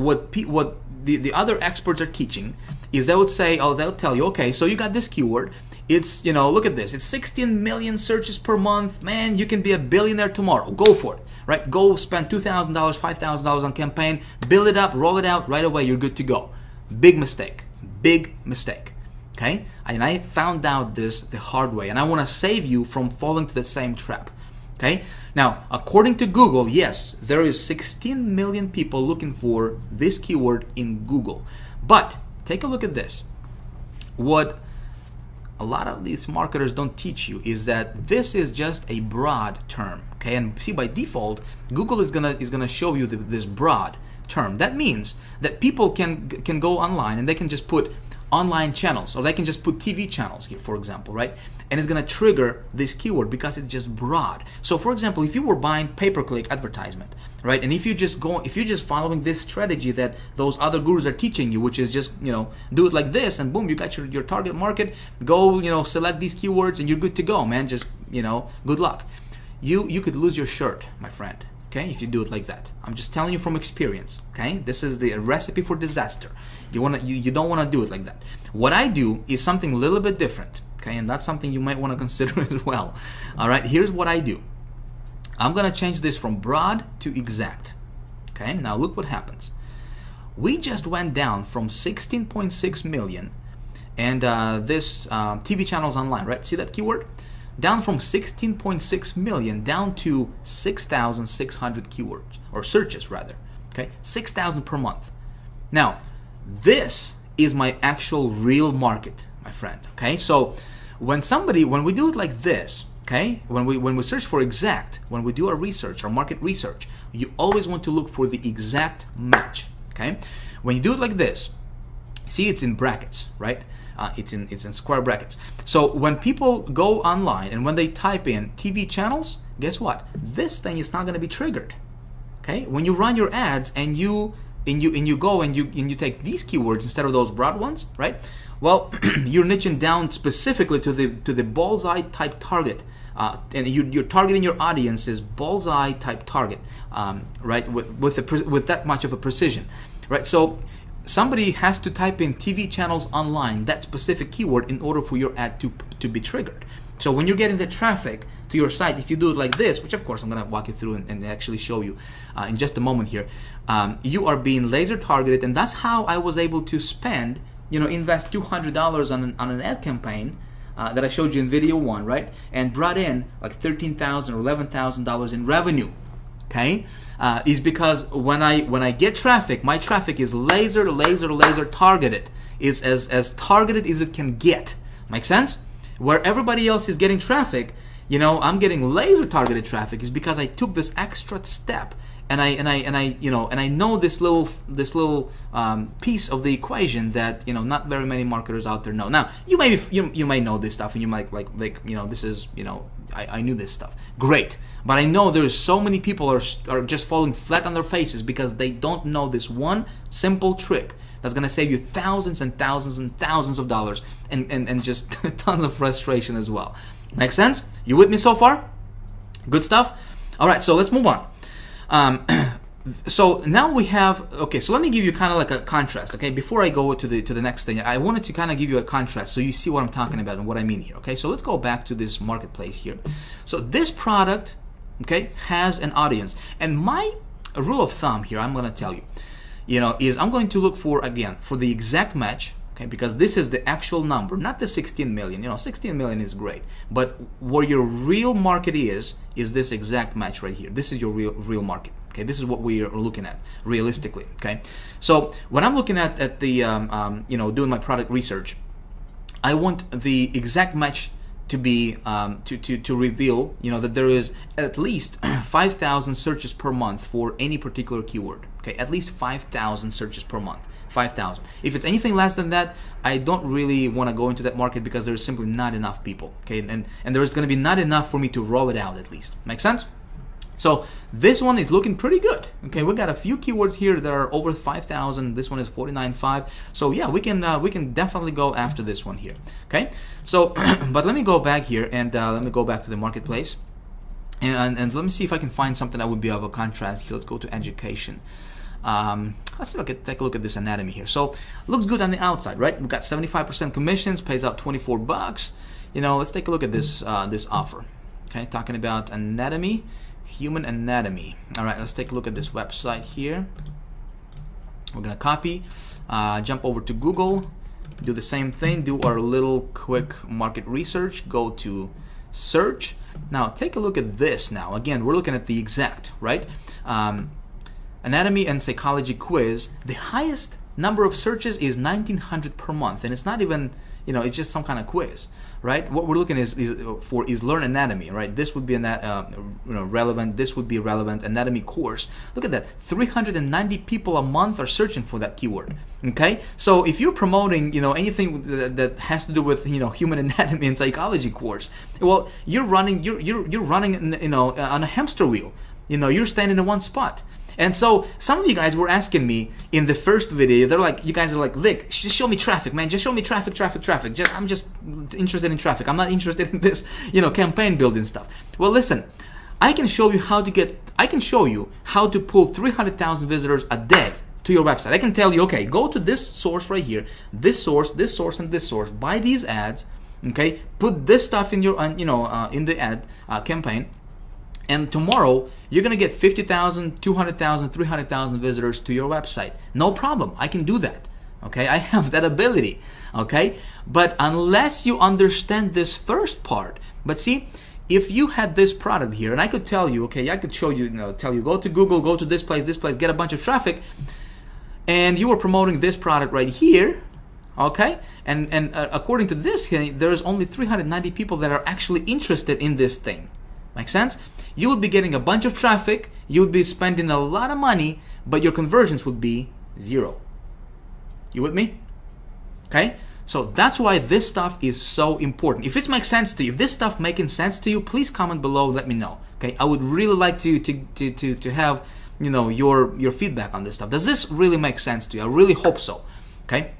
the other experts are teaching is they would say, they'll tell you, okay, so you got this keyword. It's, look at this. It's 16 million searches per month. Man, you can be a billionaire tomorrow. Go for it, right? Go spend $2,000, $5,000 on campaign, build it up, roll it out right away. You're good to go. Big mistake. Big mistake. Okay? And I found out this the hard way, and I want to save you from falling to the same trap. Okay? Now, according to Google, yes, there is 16 million people looking for this keyword in Google. But take a look at this. What a lot of these marketers don't teach you is that this is just a broad term. Okay? And see, by default, Google is gonna show you this broad term. That means that people can go online and they can just put online channels, or they can just put TV channels here, for example, right? And it's gonna trigger this keyword because it's just broad. So for example, if you were buying pay-per-click advertisement, right? And if you're just following this strategy that those other gurus are teaching you, which is just, do it like this and boom, you got your target market, go, select these keywords and you're good to go, man. Just, good luck. You could lose your shirt, my friend. Okay, if you do it like that. I'm just telling you from experience. Okay, this is the recipe for disaster. You don't want to do it like that. What I do is something a little bit different. Okay, and that's something you might want to consider as well. All right, here's what I do. I'm gonna change this from broad to exact. Okay, now look what happens. We just went down from 16.6 million, and this TV channels online, right? See that keyword? Down from 16.6 million down to 6,600 keywords, or searches rather, okay? 6,000 per month. Now, this is my actual real market, my friend, okay? So when we do it like this, okay, when we search for exact, when we do our research, our market research, you always want to look for the exact match, okay? When you do it like this, see, it's in brackets, right? It's in square brackets. So when people go online and when they type in TV channels, guess what? This thing is not going to be triggered. Okay? When you run your ads and you go and you take these keywords instead of those broad ones, right? Well, you're niching down specifically to the bullseye type target, and you're targeting your audience's bullseye type target, right? With that much of a precision, right? So somebody has to type in TV channels online, that specific keyword, in order for your ad to be triggered. So when you're getting the traffic to your site, if you do it like this, which of course I'm going to walk you through and actually show you in just a moment here, you are being laser targeted, and that's how I was able to spend, invest $200 on an ad campaign that I showed you in video 1, right? And brought in like $13,000 or $11,000 in revenue. Okay, is because when I get traffic, my traffic is laser targeted. Is as targeted as it can get. Make sense? Where everybody else is getting traffic, I'm getting laser targeted traffic is because I took this extra step I know this little piece of the equation that not very many marketers out there know. Now you may know this stuff, and you might like this is I knew this stuff. Great, but I know there's so many people are just falling flat on their faces because they don't know this one simple trick that's gonna save you thousands and thousands and thousands of dollars and just tons of frustration as well. Make sense? You with me so far? Good stuff. All right, so let's move on. So now we have, okay, so let me give you kind of like a contrast, okay? Before I go to the next thing, I wanted to kind of give you a contrast so you see what I'm talking about and what I mean here, okay? So let's go back to this marketplace here. So this product, okay, has an audience. And my rule of thumb here, I'm gonna tell you, is I'm going to look for, again, for the exact match, okay? Because this is the actual number, not the 16 million. 16 million is great, but where your real market is this exact match right here. This is your real market. Okay, this is what we are looking at realistically. Okay, so when I'm looking at the doing my product research, I want the exact match to be to reveal that there is at least 5,000 searches per month for any particular keyword. Okay, at least 5,000 searches per month. 5,000. If it's anything less than that, I don't really want to go into that market because there's simply not enough people. Okay, and there's going to be not enough for me to roll it out at least. Make sense? So this one is looking pretty good. Okay, we got a few keywords here that are over 5,000. This one is 49.5. So yeah, we can definitely go after this one here. Okay, so but let me go back here and let me go back to the marketplace and let me see if I can find something that would be of a contrast here. Let's go to education. Let's take a look at this anatomy here. So looks good on the outside, right? We've got 75% commissions, pays out 24 bucks. Let's take a look at this this offer. Okay, talking about anatomy. Human anatomy. All right, let's take a look at this website here. We're gonna copy, jump over to Google, do the same thing, do our little quick market research, go to search. Now take a look at this. Now again, we're looking at the exact, right? Anatomy and psychology quiz. The highest number of searches is 1,900 per month, and it's not even, it's just some kind of quiz, right? What we're looking is learn anatomy, right? This would be relevant. This would be relevant anatomy course. Look at that, 390 people a month are searching for that keyword. Okay, so if you're promoting, anything that has to do with, human anatomy and psychology course, well, you're running, you're running, on a hamster wheel. You're standing in one spot. And so some of you guys were asking me in the first video, you guys are like, Vic, just show me traffic, man. Just show me traffic. I'm just interested in traffic. I'm not interested in this, campaign building stuff. Well, listen, I can show you how to pull 300,000 visitors a day to your website. I can tell you, okay, go to this source right here, this source, and this source, buy these ads, okay, put this stuff in your, in the ad campaign. And tomorrow, you're going to get 50,000, 200,000, 300,000 visitors to your website. No problem. I can do that. Okay, I have that ability. Okay, but unless you understand this first part, but see, if you had this product here, and I could tell you, okay, I could show you, tell you, go to Google, go to this place, get a bunch of traffic, and you were promoting this product right here, okay, and according to this, there's only 390 people that are actually interested in this thing. Make sense? You would be getting a bunch of traffic, you would be spending a lot of money, but your conversions would be 0. You with me? Okay? So that's why this stuff is so important. If it makes sense to you, if this stuff making sense to you, please comment below, let me know. Okay? I would really like to have, your feedback on this stuff. Does this really make sense to you? I really hope so. Okay?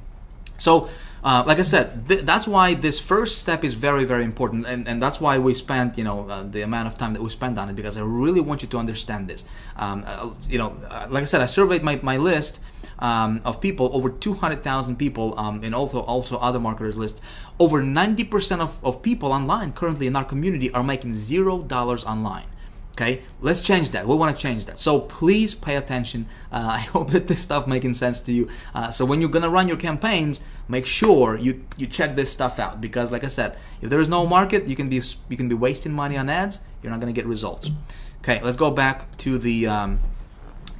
So like I said, that's why this first step is very, very important, and that's why we spent, the amount of time that we spent on it, because I really want you to understand this. Like I said, I surveyed my list of people, over 200,000 people, and also other marketers lists. Over 90% of people online currently in our community are making $0 online. Okay, let's change that. We want to change that. So please pay attention. I hope that this stuff making sense to you. So when you're gonna run your campaigns, make sure you check this stuff out, because like I said, if there is no market, you can be wasting money on ads. You're not gonna get results. Okay, let's go back to the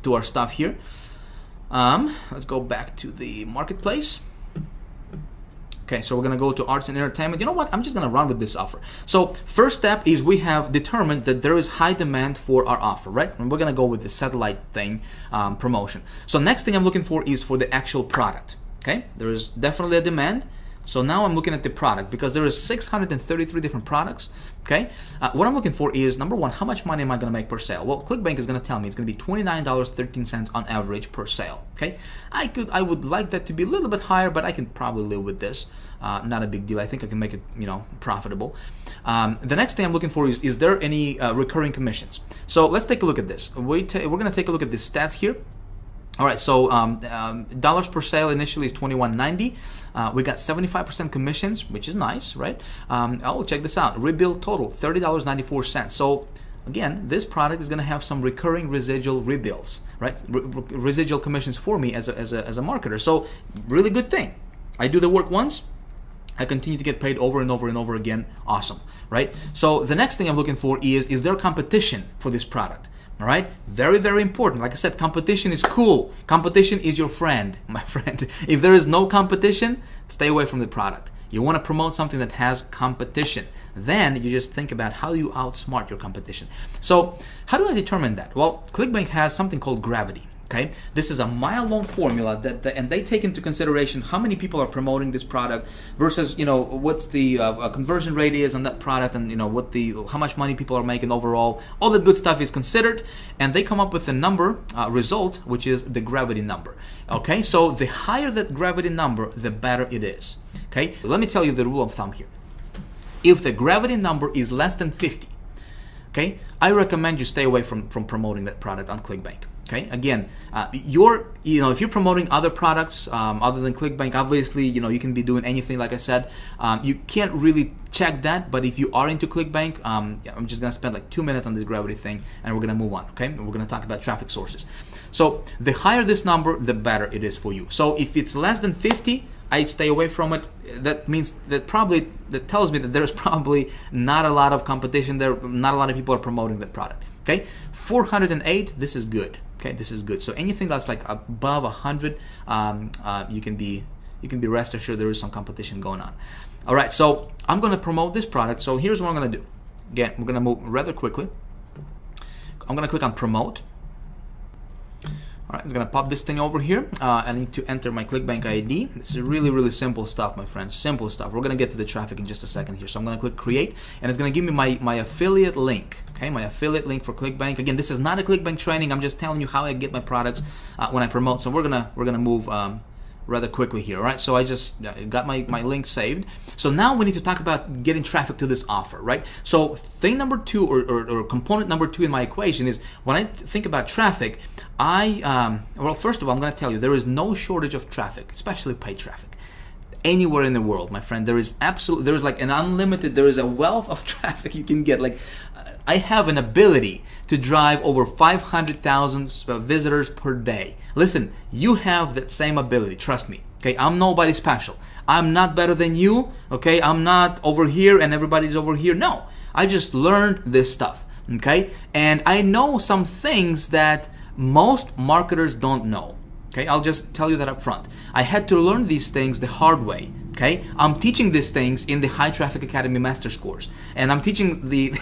to our stuff here. Let's go back to the marketplace. Okay, so we're gonna go to arts and entertainment. You know what? I'm just gonna run with this offer. So first step is we have determined that there is high demand for our offer, right? And we're gonna go with the satellite thing, promotion. So next thing I'm looking for is for the actual product. Okay, there is definitely a demand. So now I'm looking at the product because there is 633 different products. Okay, what I'm looking for is number one, how much money am I going to make per sale? Well, Clickbank is going to tell me it's going to be $29.13 on average per sale. Okay, I would like that to be a little bit higher, but I can probably live with this. Not a big deal. I think I can make it, profitable. The next thing I'm looking for is there any recurring commissions? So let's take a look at this. We're going to take a look at the stats here. All right, so dollars per sale initially is $21.90. We got 75% commissions, which is nice, right? Oh, check this out. Rebill total, $30.94. So again, this product is going to have some recurring residual rebills, right? Residual commissions for me as a marketer. So really good thing. I do the work once, I continue to get paid over and over and over again. Awesome, right? So the next thing I'm looking for is there competition for this product? All right, very, very important. Like I said, competition is cool. Competition is your friend, my friend. If there is no competition, stay away from the product. You want to promote something that has competition. Then you just think about how you outsmart your competition. So how do I determine that? Well, Clickbank has something called gravity. Okay, this is a mile-long formula and they take into consideration how many people are promoting this product versus what's the conversion rate is on that product, and how much money people are making overall. All that good stuff is considered, and they come up with a number result, which is the gravity number. Okay, so the higher that gravity number, the better it is. Okay, let me tell you the rule of thumb here. If the gravity number is less than 50, okay, I recommend you stay away from promoting that product on Clickbank. Okay, again, if you're promoting other products other than Clickbank, obviously, you can be doing anything. Like I said, you can't really check that. But if you are into Clickbank, I'm just gonna spend like 2 minutes on this gravity thing, and we're gonna move on. Okay, and we're gonna talk about traffic sources. So the higher this number, the better it is for you. So if it's less than 50, I stay away from it. That means that tells me that there's probably not a lot of competition there. Not a lot of people are promoting that product. Okay, 408. This is good. Okay, this is good. So anything that's like above 100, you can be rest assured there is some competition going on. All right, so I'm going to promote this product. So here's what I'm going to do. Again, we're going to move rather quickly. I'm going to click on promote. All right, I'm going to pop this thing over here. I need to enter my Clickbank ID. This is really, really simple stuff, my friends. Simple stuff. We're going to get to the traffic in just a second here. So I'm going to click create, and it's going to give me my affiliate link. Okay, my affiliate link for Clickbank. Again, this is not a Clickbank training. I'm just telling you how I get my products when I promote. So we're gonna move rather quickly here. All right, so I just got my link saved. So now we need to talk about getting traffic to this offer, right? So thing number two, or component number two in my equation is when I think about traffic, well, first of all, I'm going to tell you there is no shortage of traffic, especially paid traffic. Anywhere in the world, my friend, there is like an unlimited, there is a wealth of traffic you can get. Like, I have an ability to drive over 500,000 visitors per day. Listen, you have that same ability, trust me. Okay, I'm nobody special. I'm not better than you. Okay, I'm not over here and everybody's over here. No, I just learned this stuff. Okay, and I know some things that most marketers don't know. Okay, I'll just tell you that up front. I had to learn these things the hard way. Okay, I'm teaching these things in the High Traffic Academy Master's course, and I'm teaching the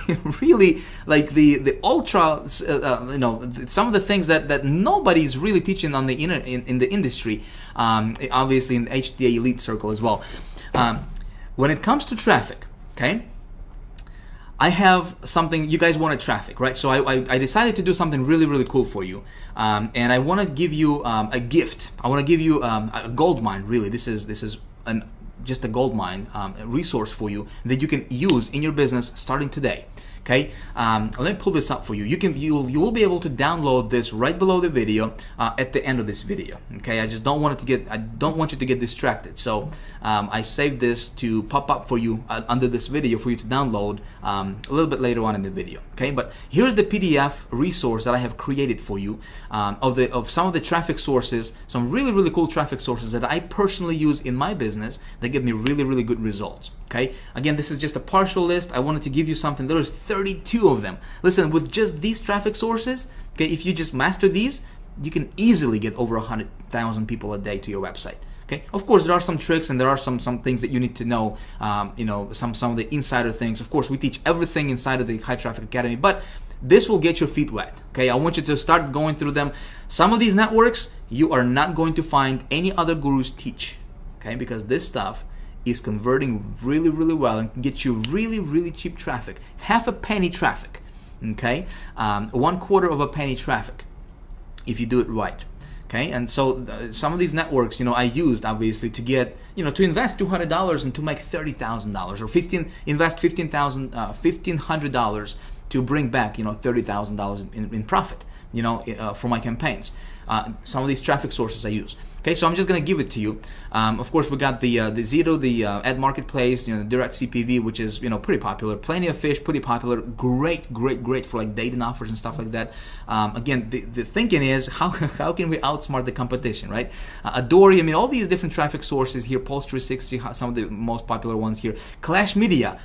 really like the ultra, some of the things that nobody's really teaching on the in the industry. Obviously in the HTA Elite Circle as well. When it comes to traffic, okay, I have something. You guys wanted traffic, right? So I decided to do something really, really cool for you, and I want to give you a gift. I want to give you a gold mine. Really, this is just a gold mine resource for you that you can use in your business starting today. Okay, let me pull this up for you. You will be able to download this right below the video at the end of this video. Okay, I don't want you to get distracted. So I saved this to pop up for you under this video for you to download a little bit later on in the video. Okay, but here's the PDF resource that I have created for you of some of the traffic sources, some really, really cool traffic sources that I personally use in my business that give me really, really good results. Okay, again, this is just a partial list. I wanted to give you something. There is 32 of them. Listen, with just these traffic sources, okay, if you just master these, you can easily get over 100,000 people a day to your website. Okay, of course there are some tricks and there are some things that you need to know, you know, some of the insider things. Of course, we teach everything inside of the High Traffic Academy, but this will get your feet wet. Okay, I want you to start going through them. Some of these networks you are not going to find any other gurus teach. Okay, because this stuff is converting really, really well and can get you really, really cheap traffic. Half a penny traffic. Okay, 1/4 of a penny traffic if you do it right. Okay, and so some of these networks, you know, I used obviously to get, you know, to invest $200 and to make $30,000, or invest $1,500 to bring back, you know, $30,000 in profit, you know, for my campaigns. Some of these traffic sources I use. Okay, so I'm just gonna give it to you. Of course, we got the Zito, the ad marketplace, you know, direct CPV, which is, you know, pretty popular. Plenty of Fish, pretty popular. Great for like dating offers and stuff like that. Again, the thinking is how can we outsmart the competition, right? Adori, I mean, all these different traffic sources here. Pulse 360, some of the most popular ones here. Clash Media,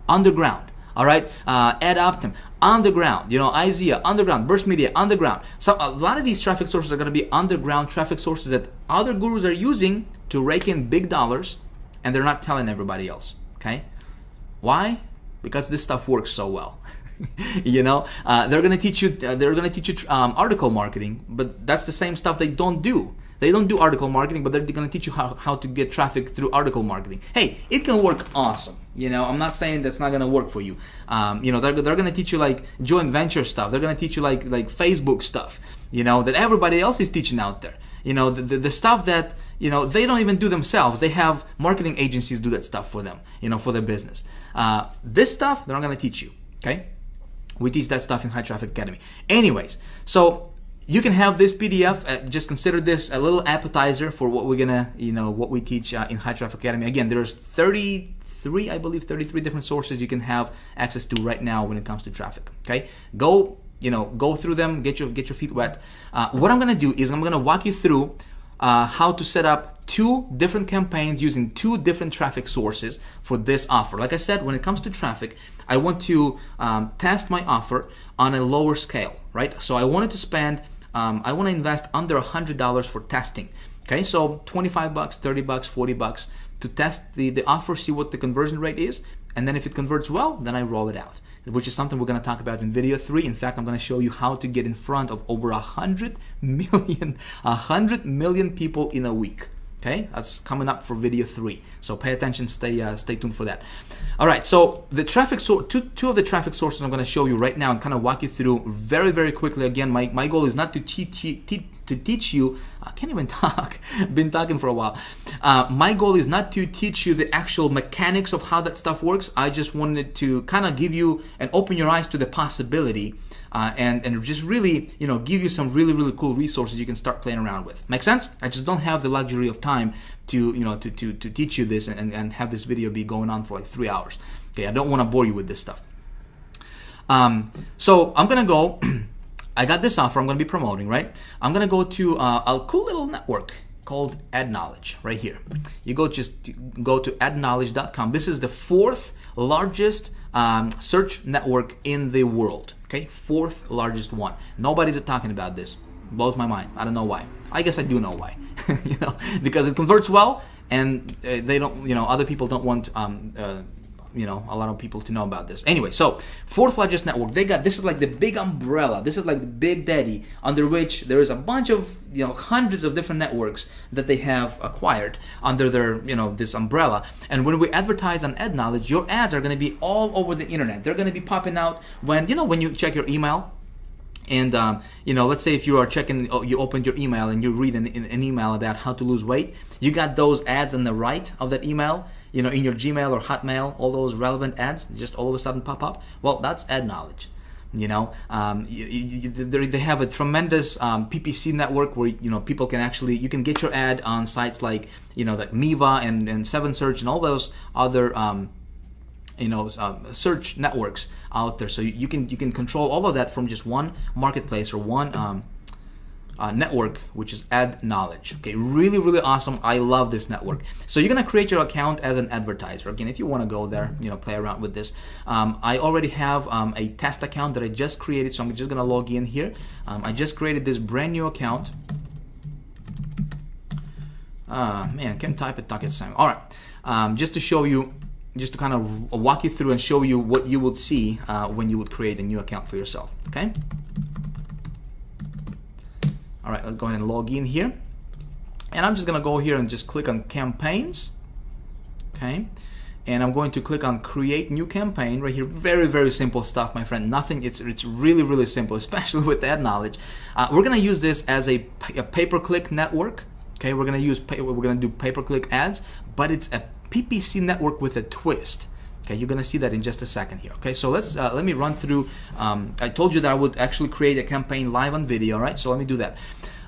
underground. All right, Ad Optim, underground, you know, IZEA, underground, Burst Media, underground. So a lot of these traffic sources are going to be underground traffic sources that other gurus are using to rake in big dollars, and they're not telling everybody else. Okay, why? Because this stuff works so well. You know, they're going to teach you. Article marketing, but that's the same stuff they don't do. They don't do article marketing, but they're going to teach you how to get traffic through article marketing. Hey, it can work awesome. You know, I'm not saying that's not going to work for you. You know, they're going to teach you like joint venture stuff. They're going to teach you like Facebook stuff, you know, that everybody else is teaching out there. You know, the stuff that, you know, they don't even do themselves. They have marketing agencies do that stuff for them, you know, for their business. This stuff, they're not going to teach you, okay? We teach that stuff in High Traffic Academy. Anyways, so you can have this PDF. Just consider this a little appetizer for what we're gonna, you know, what we teach in High Traffic Academy. Again, there's 33, I believe, 33 different sources you can have access to right now when it comes to traffic. Okay, go through them, get your feet wet. What I'm gonna do is I'm gonna walk you through how to set up 2 different campaigns using 2 different traffic sources for this offer. Like I said, when it comes to traffic, I want to test my offer on a lower scale, right? So I wanted to spend, I want to invest under $100 for testing. Okay, so 25 bucks, 30 bucks, 40 bucks to test the offer, see what the conversion rate is, and then if it converts well, then I roll it out, which is something we're going to talk about in video 3. In fact, I'm going to show you how to get in front of over 100 million people in a week. Okay, that's coming up for video 3. So pay attention, stay tuned for that. All right, so the traffic two of the traffic sources I'm going to show you right now and kind of walk you through very, very quickly. Again, my goal is not to teach you. I can't even talk. Been talking for a while. My goal is not to teach you the actual mechanics of how that stuff works. I just wanted to kind of give you and open your eyes to the possibility. And just really, you know, give you some really, really cool resources you can start playing around with. Make sense? I just don't have the luxury of time to, you know, to teach you this and have this video be going on for like 3 hours. Okay, I don't want to bore you with this stuff. So I'm gonna go. I got this offer I'm gonna be promoting, right? I'm gonna go to a cool little network called AdKnowledge right here. You go to adknowledge.com. This is the 4th largest search network in the world. Okay, 4th largest one. Nobody's talking about this. Blows my mind. I don't know why. I guess I do know why. You know, because it converts well, and they don't. You know, other people don't want. You know, a lot of people to know about this. Anyway, so 4th largest network. They got, this is like the big umbrella. This is like the big daddy under which there is a bunch of, you know, hundreds of different networks that they have acquired under their, you know, this umbrella. And when we advertise on AdKnowledge, your ads are going to be all over the internet. They're going to be popping out when, you know, when you check your email. And you know, let's say if you are checking, you opened your email and you read an email about how to lose weight. You got those ads on the right of that email, you know, in your Gmail or Hotmail, all those relevant ads just all of a sudden pop up. Well, that's AdKnowledge. You know, they have a tremendous PPC network where, you know, people can actually, you can get your ad on sites like, you know, like Miva and 7Search and all those other you know, search networks out there. So you can control all of that from just one marketplace or one network, which is AdKnowledge. Okay, really, really awesome. I love this network. So you're gonna create your account as an advertiser. Again, if you want to go there, you know, play around with this. I already have a test account that I just created, so I'm just gonna log in here. I just created this brand new account. Man, can't type it, talk at the same. All right, just to show you, just to kind of walk you through and show you what you would see when you would create a new account for yourself, okay? All right, let's go ahead and log in here. And I'm just gonna go here and just click on campaigns, okay? And I'm going to click on create new campaign right here. Very, very simple stuff, my friend. Nothing, it's really, really simple, especially with ad knowledge. We're gonna use this as a pay-per-click network. Okay, we're gonna do pay-per-click ads, but it's a PPC network with a twist. Okay, you're gonna see that in just a second here. Okay, so let me run through. I told you that I would actually create a campaign live on video. All right, so let me do that.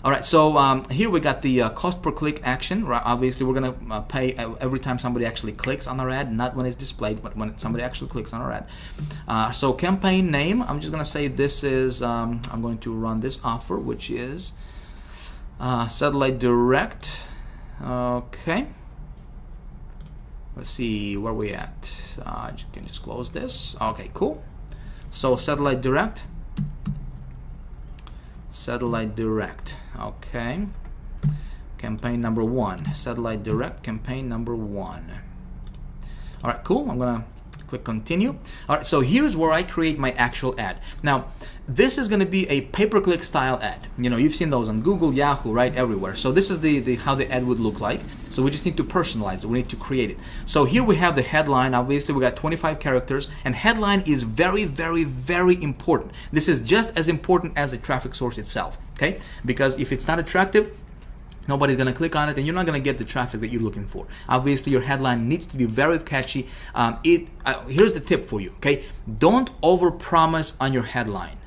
All right, so here we got the cost per click action. Right? Obviously, we're gonna pay every time somebody actually clicks on our ad, not when it's displayed, but when somebody actually clicks on our ad. So campaign name, I'm just gonna say this is. I'm going to run this offer, which is. Satellite direct. Okay, let's see where we at. You can just close this. Okay, cool. So satellite direct, okay, campaign number 1, satellite direct, campaign number 1. All right, cool. I'm gonna click continue. All right, so here's where I create my actual ad. Now this is going to be a pay-per-click style ad. You know, you've seen those on Google, Yahoo, right, everywhere. So this is the how the ad would look like. So we just need to personalize it. We need to create it. So here we have the headline. Obviously, we got 25 characters, and headline is very, very, very important. This is just as important as the traffic source itself. Okay, because if it's not attractive, nobody's gonna click on it, and you're not gonna get the traffic that you're looking for. Obviously, your headline needs to be very catchy. Here's the tip for you. Okay, don't overpromise on your headline.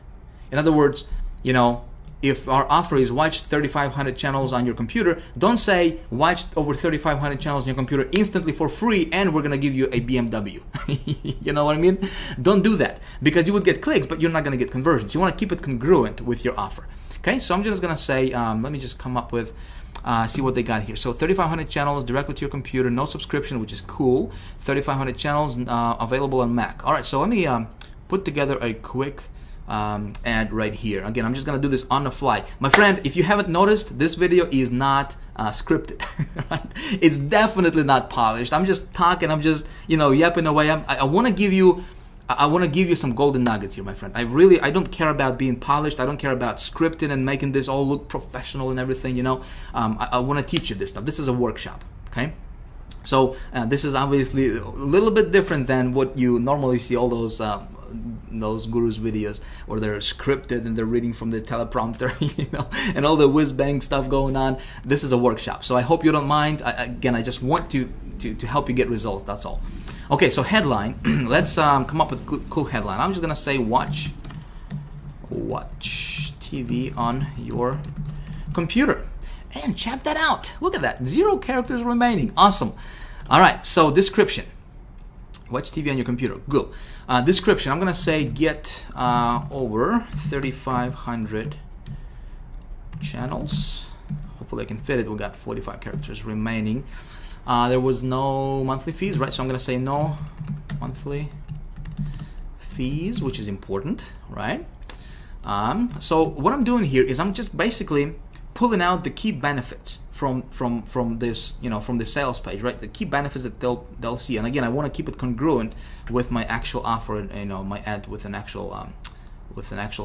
In other words, you know, if our offer is watch 3,500 channels on your computer, don't say watch over 3,500 channels on your computer instantly for free, and we're gonna give you a BMW. You know what I mean? Don't do that, because you would get clicks, but you're not gonna get conversions. You wanna keep it congruent with your offer. Okay, so I'm just gonna say, let me just come up with. See what they got here. So 3,500 channels directly to your computer, no subscription, which is cool. 3,500 channels available on Mac. All right, so let me put together a quick ad right here. Again, I'm just gonna do this on the fly. My friend, if you haven't noticed, this video is not scripted. Right? It's definitely not polished. I'm just talking, I'm just, you know, yapping away. I wanna give you some golden nuggets here, my friend. I don't care about being polished. I don't care about scripting and making this all look professional and everything, you know. I want to teach you this stuff. This is a workshop, okay? So this is obviously a little bit different than what you normally see all those gurus videos where they're scripted and they're reading from the teleprompter, you know, and all the whiz-bang stuff going on. This is a workshop, so I hope you don't mind. Again, I just want to help you get results, that's all. Okay, so headline. Let's come up with a cool headline. I'm just gonna say watch TV on your computer, and check that out. Look at that, 0 characters remaining. Awesome. All right, so description. Watch TV on your computer. Good. Description. I'm gonna say get over 3,500 channels. Hopefully I can fit it. We got 45 characters remaining. There was no monthly fees, right? So I'm gonna say no monthly fees, which is important, right? So what I'm doing here is I'm just basically pulling out the key benefits from this, you know, from the sales page, right? The key benefits that they'll see. And again, I want to keep it congruent with my actual offer, and, you know, my ad with an actual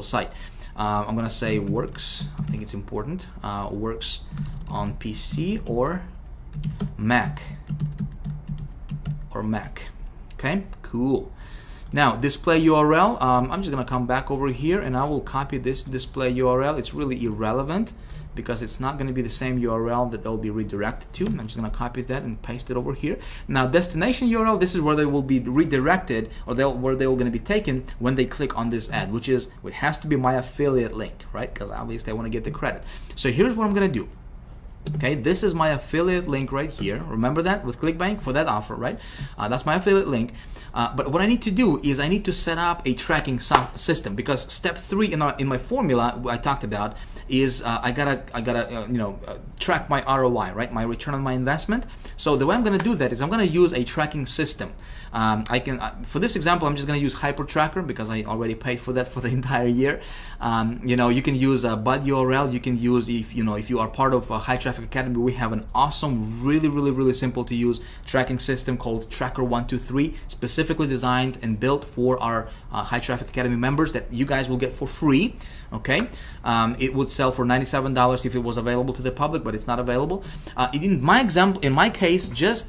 site. I'm gonna say works. I think it's important. Works on PC or Mac. Okay, cool. Now display URL. I'm just gonna come back over here and I will copy this display URL. It's really irrelevant because it's not gonna be the same URL that they'll be redirected to. I'm just gonna copy that and paste it over here. Now destination URL, this is where they will be redirected, or where they will gonna be taken when they click on this ad, which is, it has to be my affiliate link, right? Because obviously I wanna get the credit. So here's what I'm gonna do. Okay, this is my affiliate link right here. Remember that with Clickbank for that offer, right? That's my affiliate link. But what I need to do is I need to set up a tracking system, because step 3 in my formula I talked about is I gotta track my ROI, right? My return on my investment. So the way I'm gonna do that is I'm gonna use a tracking system. For this example, I'm just gonna use HyperTracker because I already paid for that for the entire year. You can use Bud URL. You can use, if you are part of high traffic Traffic Academy, we have an awesome, really simple to use tracking system called Tracker 123, specifically designed and built for our High Traffic Academy members that you guys will get for free. Okay, it would sell for $97 if it was available to the public, but it's not available. In my case, just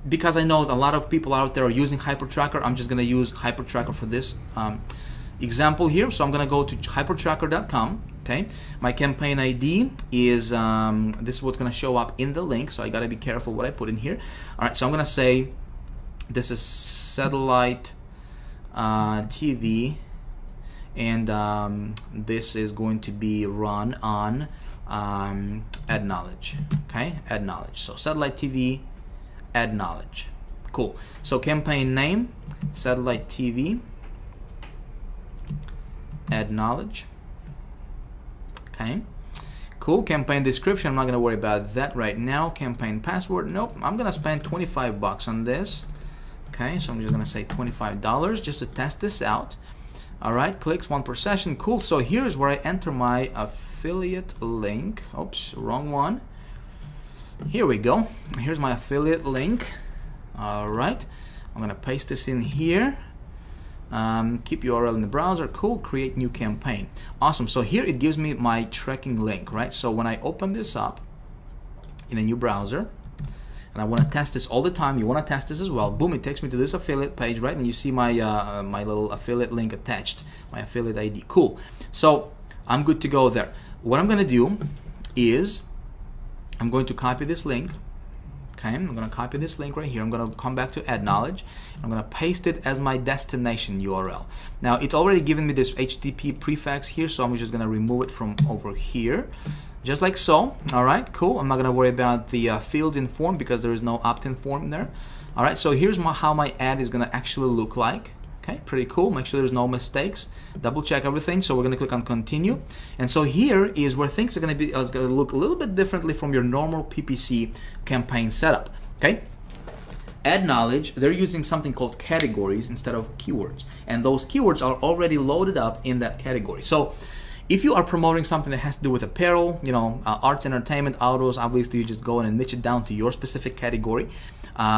because I know that a lot of people out there are using HyperTracker, I'm just going to use HyperTracker for this example here. So I'm going to go to hypertracker.com. Okay, my campaign ID is this is what's going to show up in the link, so I got to be careful what I put in here. All right, so I'm going to say this is satellite TV, and this is going to be run on ad knowledge. Okay, ad knowledge. So satellite TV, ad knowledge. Cool. So campaign name, satellite TV, ad knowledge. Okay, cool. Campaign description, I'm not going to worry about that right now. Campaign password, nope. I'm going to spend 25 bucks on this. Okay, so I'm just going to say $25 just to test this out. All right, clicks 1 per session. Cool. So here's where I enter my affiliate link. Oops, wrong one. Here we go. Here's my affiliate link. All right, I'm going to paste this in here. Keep URL in the browser. Cool. Create new campaign. Awesome. So here it gives me my tracking link, right? So when I open this up in a new browser, and I want to test this all the time, you want to test this as well. Boom! It takes me to this affiliate page, right? And you see my my little affiliate link attached, my affiliate ID. Cool. So I'm good to go there. What I'm going to do is I'm going to copy this link. Okay, I'm going to copy this link right here. I'm going to come back to Ad Knowledge. I'm going to paste it as my destination URL. Now, it's already given me this HTTP prefix here, so I'm just going to remove it from over here, just like so. All right, cool. I'm not going to worry about the fields in form because there is no opt-in form there. All right, so here's how my ad is going to actually look like. Okay, pretty cool. Make sure there's no mistakes. Double check everything. So we're going to click on continue. And so here is where things are going to look a little bit differently from your normal PPC campaign setup. Okay. Ad knowledge, they're using something called categories instead of keywords. And those keywords are already loaded up in that category. So if you are promoting something that has to do with apparel, you know, arts, entertainment, autos, obviously you just go in and niche it down to your specific category.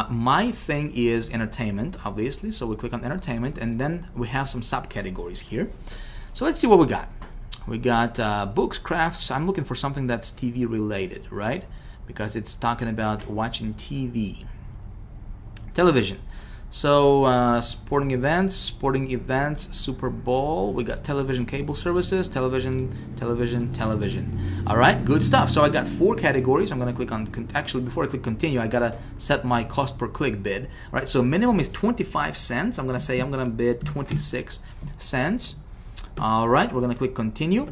My thing is entertainment, obviously, so we click on entertainment, and then we have some subcategories here. So let's see what we got. We got books, crafts. I'm looking for something that's TV related, right? Because it's talking about watching TV. Television. So sporting events, Super Bowl. We got television, cable services, television. All right, good stuff. So I got 4 categories. I'm gonna click on, actually before I click continue, I gotta set my cost per click bid. All right, so minimum is 25 cents. I'm gonna say I'm gonna bid 26 cents. All right, we're gonna click continue.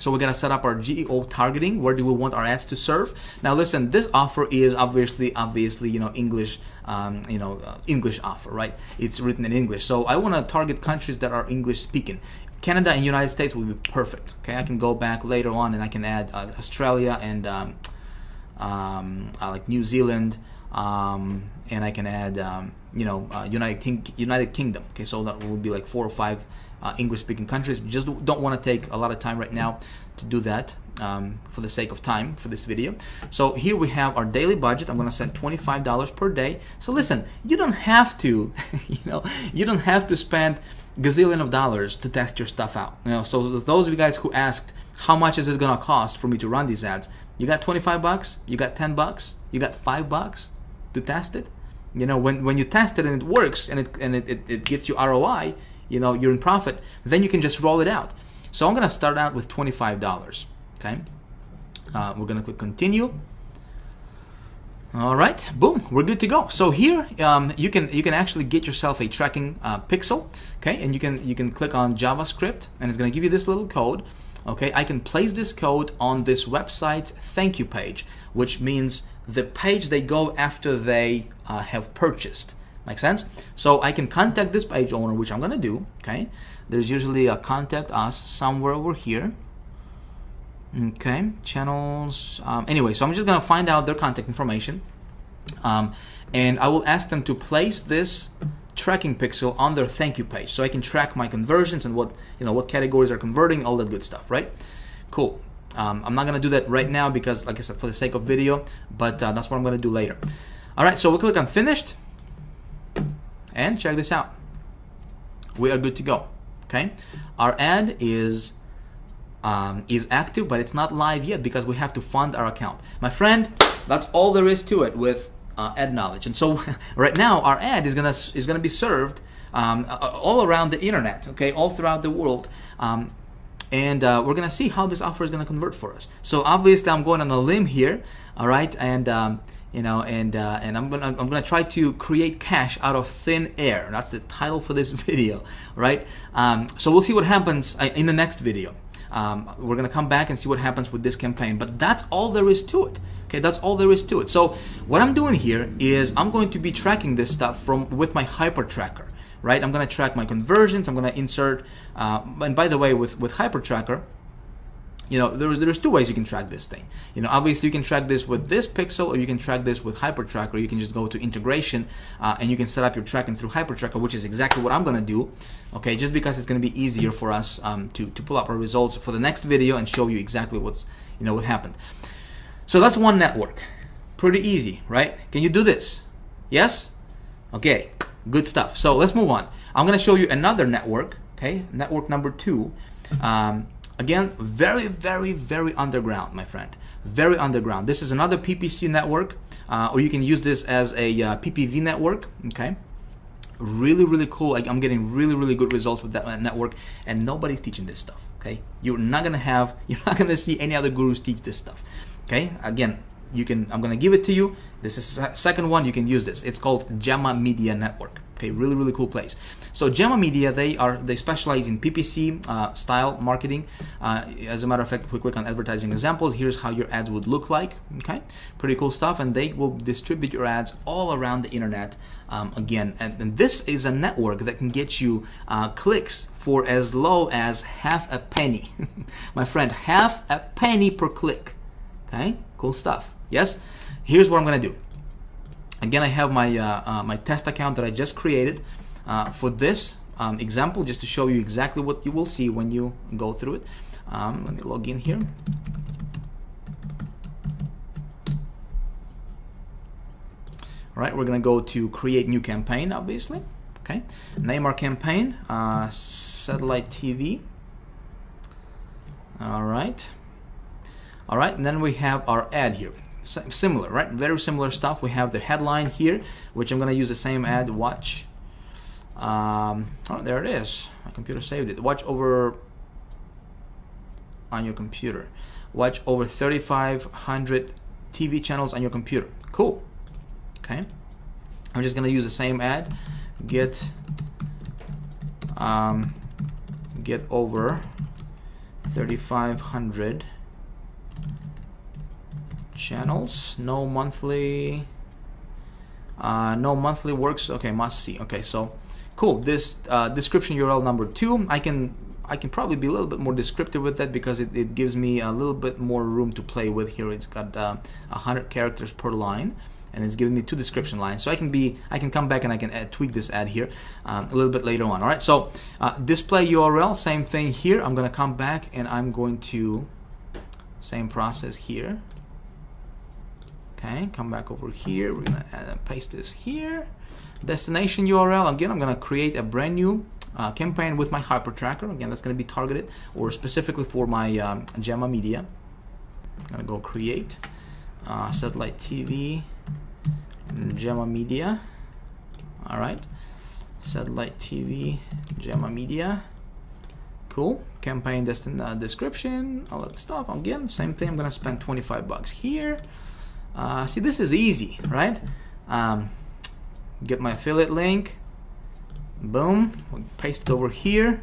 So we're gonna set up our GEO targeting. Where do we want our ads to serve? Now listen, this offer is obviously, you know, English, English offer, right? It's written in English. So I want to target countries that are English speaking. Canada and United States will be perfect. Okay, I can go back later on and I can add Australia and like New Zealand, and I can add United Kingdom. Okay, so that will be like 4 or 5 English-speaking countries. Just don't want to take a lot of time right now to do that for the sake of time for this video. So here we have our daily budget. I'm going to set $25 per day. So listen, you don't have to, you don't have to spend gazillion of dollars to test your stuff out. So those of you guys who asked how much is it going to cost for me to run these ads, you got 25 bucks, you got 10 bucks, you got 5 bucks to test it. When you test it and it works and it gets you ROI, you're in profit, then you can just roll it out. So I'm gonna start out with $25. Okay, we're gonna click continue. All right, boom, we're good to go. So here you can actually get yourself a tracking pixel. Okay, and you can click on JavaScript, and it's gonna give you this little code. Okay, I can place this code on this website's thank you page, which means the page they go after they have purchased. Make sense? So I can contact this page owner, which I'm gonna do. Okay, there's usually a contact us somewhere over here. Okay, channels. Anyway, so I'm just gonna find out their contact information, and I will ask them to place this tracking pixel on their thank you page, so I can track my conversions and what categories are converting, all that good stuff, right? Cool. I'm not gonna do that right now because, like I said, for the sake of video, but that's what I'm gonna do later. All right, so we'll click on finished, and check this out. We are good to go. Okay, our ad is active, but it's not live yet because we have to fund our account. My friend, that's all there is to it with ad knowledge. And so right now our ad is gonna be served all around the internet, okay, all throughout the world. And we're gonna see how this offer is gonna convert for us. So obviously I'm going on a limb here, all right, and you know, and I'm gonna try to create cash out of thin air. That's the title for this video, right? So we'll see what happens in the next video. We're gonna come back and see what happens with this campaign, but that's all there is to it. Okay, that's all there is to it. So what I'm doing here is I'm going to be tracking this stuff with my hyper tracker, right? I'm gonna track my conversions. I'm gonna insert, and by the way, with hyper tracker, you know, there's two ways you can track this thing. You know, obviously you can track this with this pixel, or you can track this with hyper tracker. You can just go to integration and you can set up your tracking through hyper tracker, which is exactly what I'm gonna do. Okay, just because it's gonna be easier for us to pull up our results for the next video and show you exactly what happened. So that's one network. Pretty easy, right? Can you do this? Yes? Okay, good stuff. So let's move on. I'm gonna show you another network, okay? Network number 2. Again, very, very, very underground, my friend. Very underground. This is another PPC network, or you can use this as a PPV network, okay? Really, really cool. Like, I'm getting really, really good results with that network, and nobody's teaching this stuff, okay? You're not gonna see any other gurus teach this stuff, okay? Again, I'm gonna give it to you. This is second one, you can use this. It's called Gemma Media Network. Okay, really, really cool place. So Gemma Media, they specialize in PPC style marketing. As a matter of fact, if we click on advertising examples, here's how your ads would look like. Okay, pretty cool stuff, and they will distribute your ads all around the internet. Again, and this is a network that can get you clicks for as low as half a penny. My friend, half a penny per click. Okay, cool stuff. Yes, here's what I'm gonna do. Again, I have my my test account that I just created for this example, just to show you exactly what you will see when you go through it. Let me log in here. All right, we're gonna go to create new campaign, obviously. Okay, name our campaign satellite TV. All right, and then we have our ad here. Similar, right? Very similar stuff. We have the headline here, which I'm gonna use the same ad. Watch. Oh, there it is. My computer saved it. Watch over on your computer. Watch over 3,500 TV channels on your computer. Cool. Okay. I'm just gonna use the same ad. Get over 3,500 channels. No monthly works. Okay, must see. Okay, so cool. This description URL number 2, I can probably be a little bit more descriptive with that because it gives me a little bit more room to play with here. It's got 100 characters per line, and it's giving me 2 description lines. So I can come back and I can tweak this ad here a little bit later on. All right, so display URL, same thing here. I'm gonna come back and I'm going to same process here. Okay, come back over here. We're gonna paste this here. Destination URL. Again, I'm gonna create a brand new campaign with my hyper tracker. Again, that's gonna be targeted or specifically for my Gemma Media. I'm gonna go create satellite TV Gemma Media. All right, satellite TV Gemma Media. Cool. Campaign description, all that stuff. Again, same thing. I'm gonna spend $25 here. See, this is easy, right? Get my affiliate link. Boom. Paste it over here.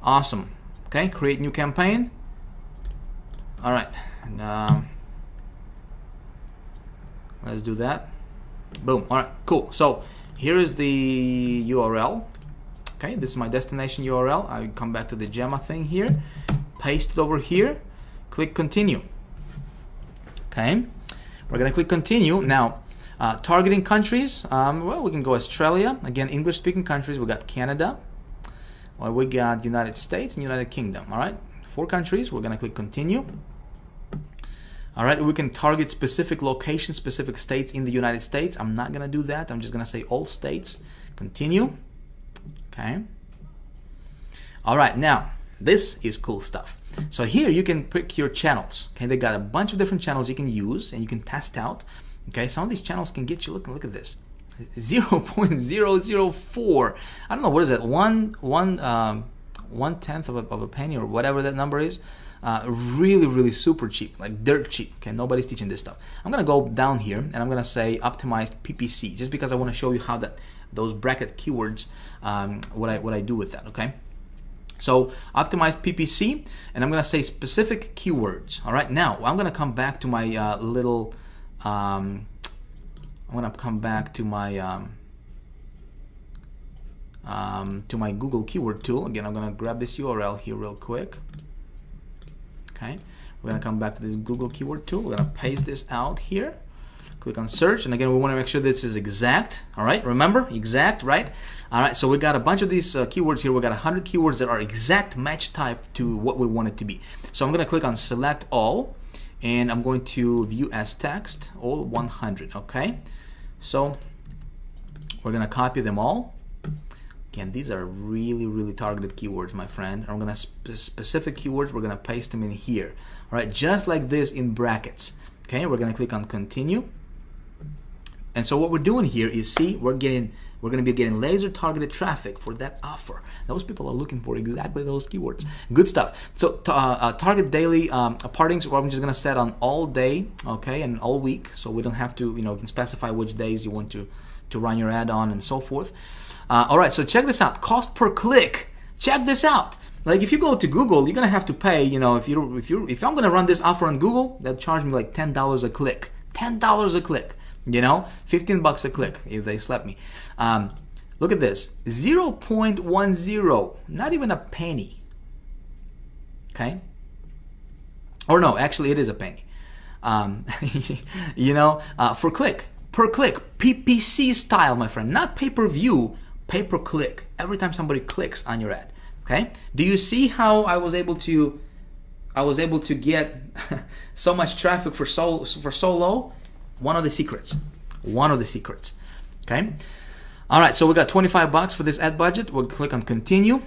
Awesome. Okay, create new campaign. All right. And, let's do that. Boom. All right, cool. So here is the URL. Okay, this is my destination URL. I come back to the Gemma thing here. Paste it over here. Click continue. Okay. We're gonna click continue. Now, targeting countries, well, we can go Australia. Again, English-speaking countries. We got Canada. Well, we got United States and United Kingdom. All right, 4 countries. We're gonna click continue. All right, we can target specific locations, specific states in the United States. I'm not gonna do that. I'm just gonna say all states. Continue. Okay. All right, now this is cool stuff. So here you can pick your channels. Okay, they got a bunch of different channels you can use and you can test out. Okay, some of these channels can get you. Look at this, 0.004. I don't know, what is that? One tenth of a penny or whatever that number is. Really super cheap, like dirt cheap. Okay, nobody's teaching this stuff. I'm gonna go down here and I'm gonna say optimized PPC, just because I want to show you how those bracket keywords, what I do with that. Okay, so optimized PPC, and I'm gonna say specific keywords. All right, now I'm gonna come back to my I'm gonna come back to my Google keyword tool. Again, I'm gonna grab this URL here real quick. Okay, we're gonna come back to this Google keyword tool. We're gonna paste this out here. Click on search, and again, we want to make sure this is exact. All right, remember, exact, right? All right, so we got a bunch of these keywords here. We got 100 keywords that are exact match type to what we want it to be. So I'm gonna click on select all, and I'm going to view as text, all 100. Okay, so we're gonna copy them all. Again, these are really targeted keywords, my friend. I'm gonna specific keywords, we're gonna paste them in here. All right, just like this in brackets. Okay, we're gonna click on continue. And so what we're doing here is, see, we're gonna be getting laser targeted traffic for that offer. Those people are looking for exactly those keywords. Good stuff. So target daily partings, or I'm just gonna set on all day, okay, and all week, so we don't have to, you can specify which days you want to run your ad on and so forth. All right, so check this out. Cost per click. Check this out. Like if you go to Google, you're gonna have to pay. If I'm gonna run this offer on Google, they'll charge me like $10 a click. $10 a click. 15 bucks a click if they slap me. Look at this. 0.10. Not even a penny. Okay. Or no, actually it is a penny. For click. Per click, PPC style, my friend, not pay-per-view, pay-per-click. Every time somebody clicks on your ad, okay? Do you see how I was able to get so much traffic for so low? One of the secrets, okay? All right, so we got 25 bucks for this ad budget. We'll click on continue.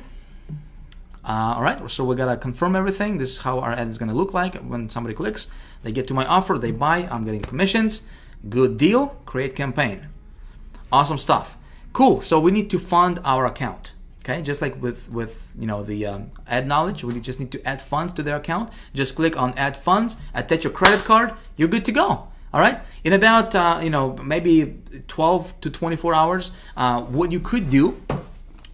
All right, so we gotta confirm everything. This is how our ad is gonna look like when somebody clicks. They get to my offer, they buy, I'm getting commissions. Good deal. Create campaign. Awesome stuff. Cool. So we need to fund our account. Okay, just like with the ad knowledge, we just need to add funds to their account. Just click on add funds, attach your credit card. You're good to go. All right. In about maybe 12 to 24 hours, what you could do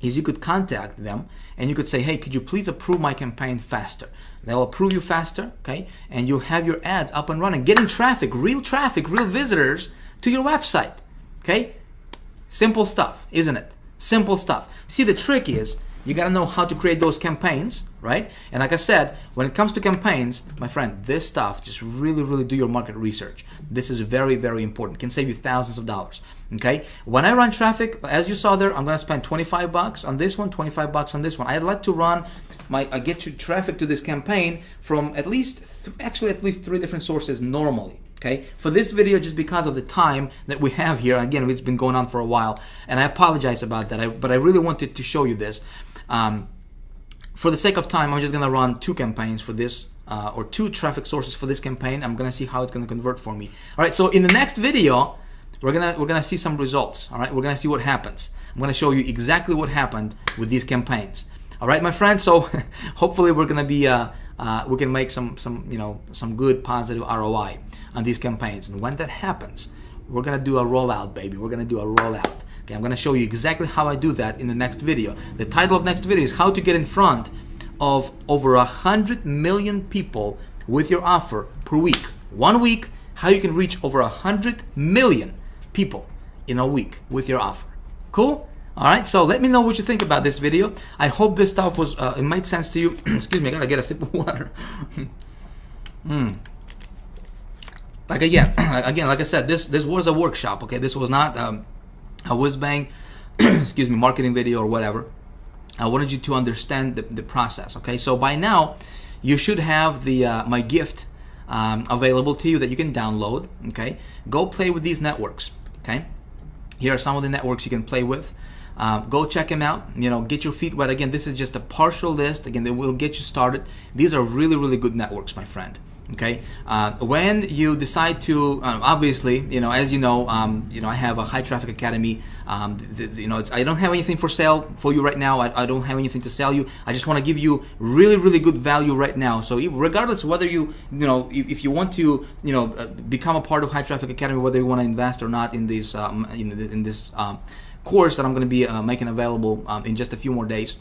is you could contact them and you could say, hey, could you please approve my campaign faster? They'll approve you faster, okay? And you'll have your ads up and running, getting traffic, real visitors to your website, okay? Simple stuff, isn't it? Simple stuff. See, the trick is you gotta know how to create those campaigns, right? And like I said, when it comes to campaigns, my friend, this stuff, just really do your market research. This is very important. It can save you thousands of dollars, okay? When I run traffic, as you saw there, I'm gonna spend 25 bucks on this one, 25 bucks on this one. I'd like to run I get to traffic to this campaign from at least 3 different sources normally. Okay, for this video, just because of the time that we have here, again, it's been going on for a while, and I apologize about that, but I really wanted to show you this. For the sake of time, I'm just gonna run 2 campaigns for this, or 2 traffic sources for this campaign. I'm gonna see how it's gonna convert for me. All right, so in the next video, we're gonna see some results. All right, we're gonna see what happens. I'm gonna show you exactly what happened with these campaigns. All right, my friends. So hopefully we're gonna be we can make some good positive ROI on these campaigns. And when that happens, we're gonna do a rollout, baby. We're gonna do a rollout. Okay, I'm gonna show you exactly how I do that in the next video. The title of next video is how to get in front of over 100 million people with your offer per week. 1 week, how you can reach over 100 million people in a week with your offer. Cool? All right, so let me know what you think about this video. I hope this stuff was it made sense to you. Excuse me, I gotta get a sip of water. Like I said, this was a workshop. Okay, this was not a whiz-bang, excuse me, marketing video or whatever. I wanted you to understand the process. Okay, so by now you should have the my gift available to you that you can download. Okay, go play with these networks. Okay, here are some of the networks you can play with. Go check them out. You know, get your feet wet. Again, this is just a partial list. Again, they will get you started. These are really, really good networks, my friend. Okay, when you decide to, obviously, you know, as you know, I have a high traffic academy. I don't have anything for sale for you right now. I don't have anything to sell you. I just want to give you really, really good value right now. So regardless of whether if you want to, become a part of high traffic academy, whether you want to invest or not in this, in this course that I'm going to be making available in just a few more days.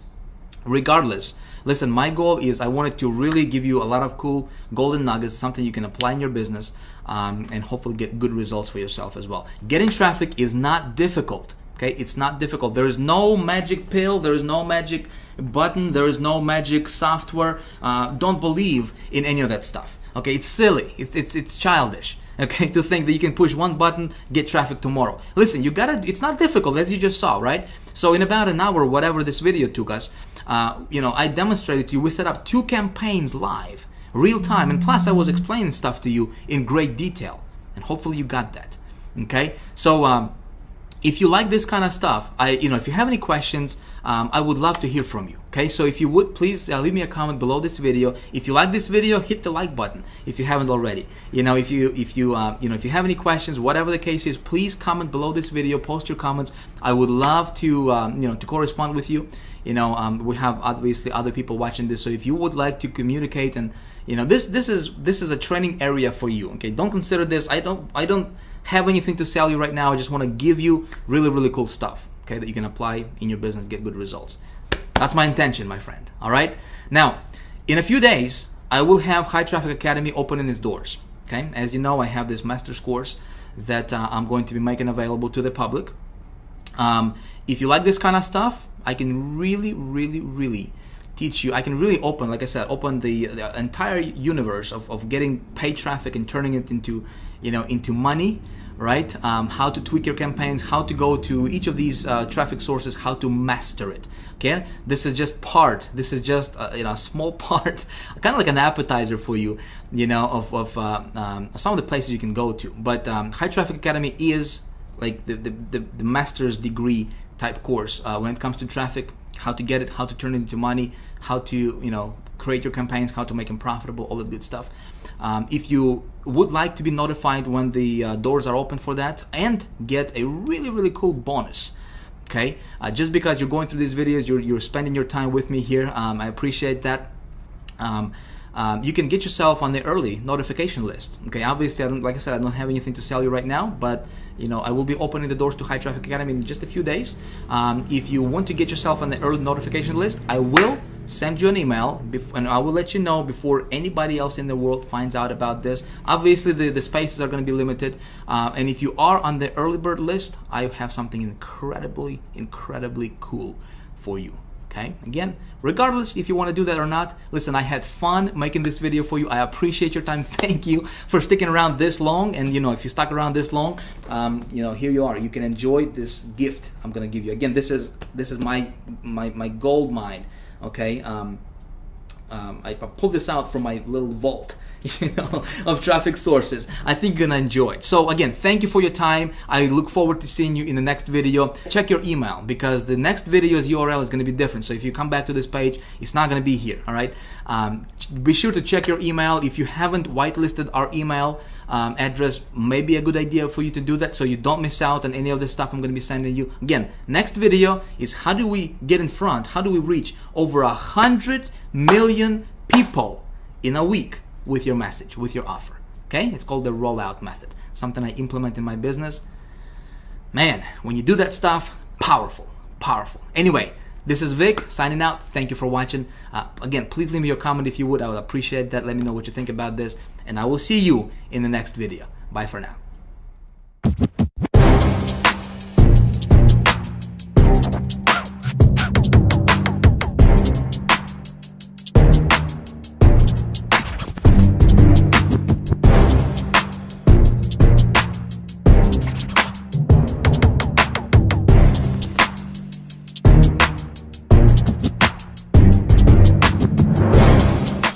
Regardless, listen, my goal is I wanted to really give you a lot of cool golden nuggets, something you can apply in your business, and hopefully get good results for yourself as well. Getting traffic is not difficult. Okay, it's not difficult. There is no magic pill. There is no magic button. There is no magic software. Don't believe in any of that stuff. Okay, it's silly. It's childish. Okay, to think that you can push one button, get traffic tomorrow. Listen, it's not difficult, as you just saw, right? So in about an hour, whatever this video took us, I demonstrated to you, we set up 2 campaigns live, real time, and plus I was explaining stuff to you in great detail, and hopefully you got that. Okay, so if you like this kind of stuff, if you have any questions, I would love to hear from you. Okay, so if you would, please leave me a comment below this video. If you like this video, hit the like button if you haven't already. If you have any questions, whatever the case is, please comment below this video. Post your comments. I would love to to correspond with you. We have obviously other people watching this, so if you would like to communicate, and this is a training area for you. Okay, don't consider this. I don't have anything to sell you right now. I just want to give you really, really cool stuff, okay, that you can apply in your business, get good results. That's my intention, my friend. All right. Now, in a few days, I will have High Traffic Academy opening its doors. Okay, as you know, I have this master's course that I'm going to be making available to the public. If you like this kind of stuff, I can really, really, really teach you. I can really open, like I said, open the entire universe of getting paid traffic and turning it into, into money, right? How to tweak your campaigns, how to go to each of these traffic sources, how to master it. Okay, this is just part. This is just a small part, kind of like an appetizer for you, of some of the places you can go to. But High Traffic Academy is like the master's degree type course when it comes to traffic, how to get it, how to turn it into money, how to create your campaigns, how to make them profitable, all that good stuff. If you would like to be notified when the doors are open for that and get a really, really cool bonus, okay, just because you're going through these videos, you're spending your time with me here, I appreciate that. You can get yourself on the early notification list. Okay, obviously, like I said, I don't have anything to sell you right now, but I will be opening the doors to High Traffic Academy in just a few days. If you want to get yourself on the early notification list, I will send you an email, and I will let you know before anybody else in the world finds out about this. Obviously, the spaces are going to be limited, and if you are on the early bird list, I have something incredibly, incredibly cool for you. Okay, again, regardless if you want to do that or not, listen, I had fun making this video for you. I appreciate your time. Thank you for sticking around this long. And if you stuck around this long, here you are. You can enjoy this gift I'm gonna give you. Again, this is my gold mine. Okay, I pulled this out from my little vault, of traffic sources. I think you're gonna enjoy it. So again, thank you for your time. I look forward to seeing you in the next video. Check your email, because the next video's URL is gonna be different. So if you come back to this page, it's not gonna be here. All right. Be sure to check your email. If you haven't whitelisted our email address, maybe a good idea for you to do that, so you don't miss out on any of the stuff I'm gonna be sending you. Again, next video is how do we get in front? How do we reach over 100 million people in a week with your message, with your offer? Okay, it's called the rollout method, something I implement in my business. Man, when you do that stuff, powerful, powerful. Anyway, this is Vic signing out. Thank you for watching. Again, please leave me your comment if you would. I would appreciate that. Let me know what you think about this, and I will see you in the next video. Bye for now.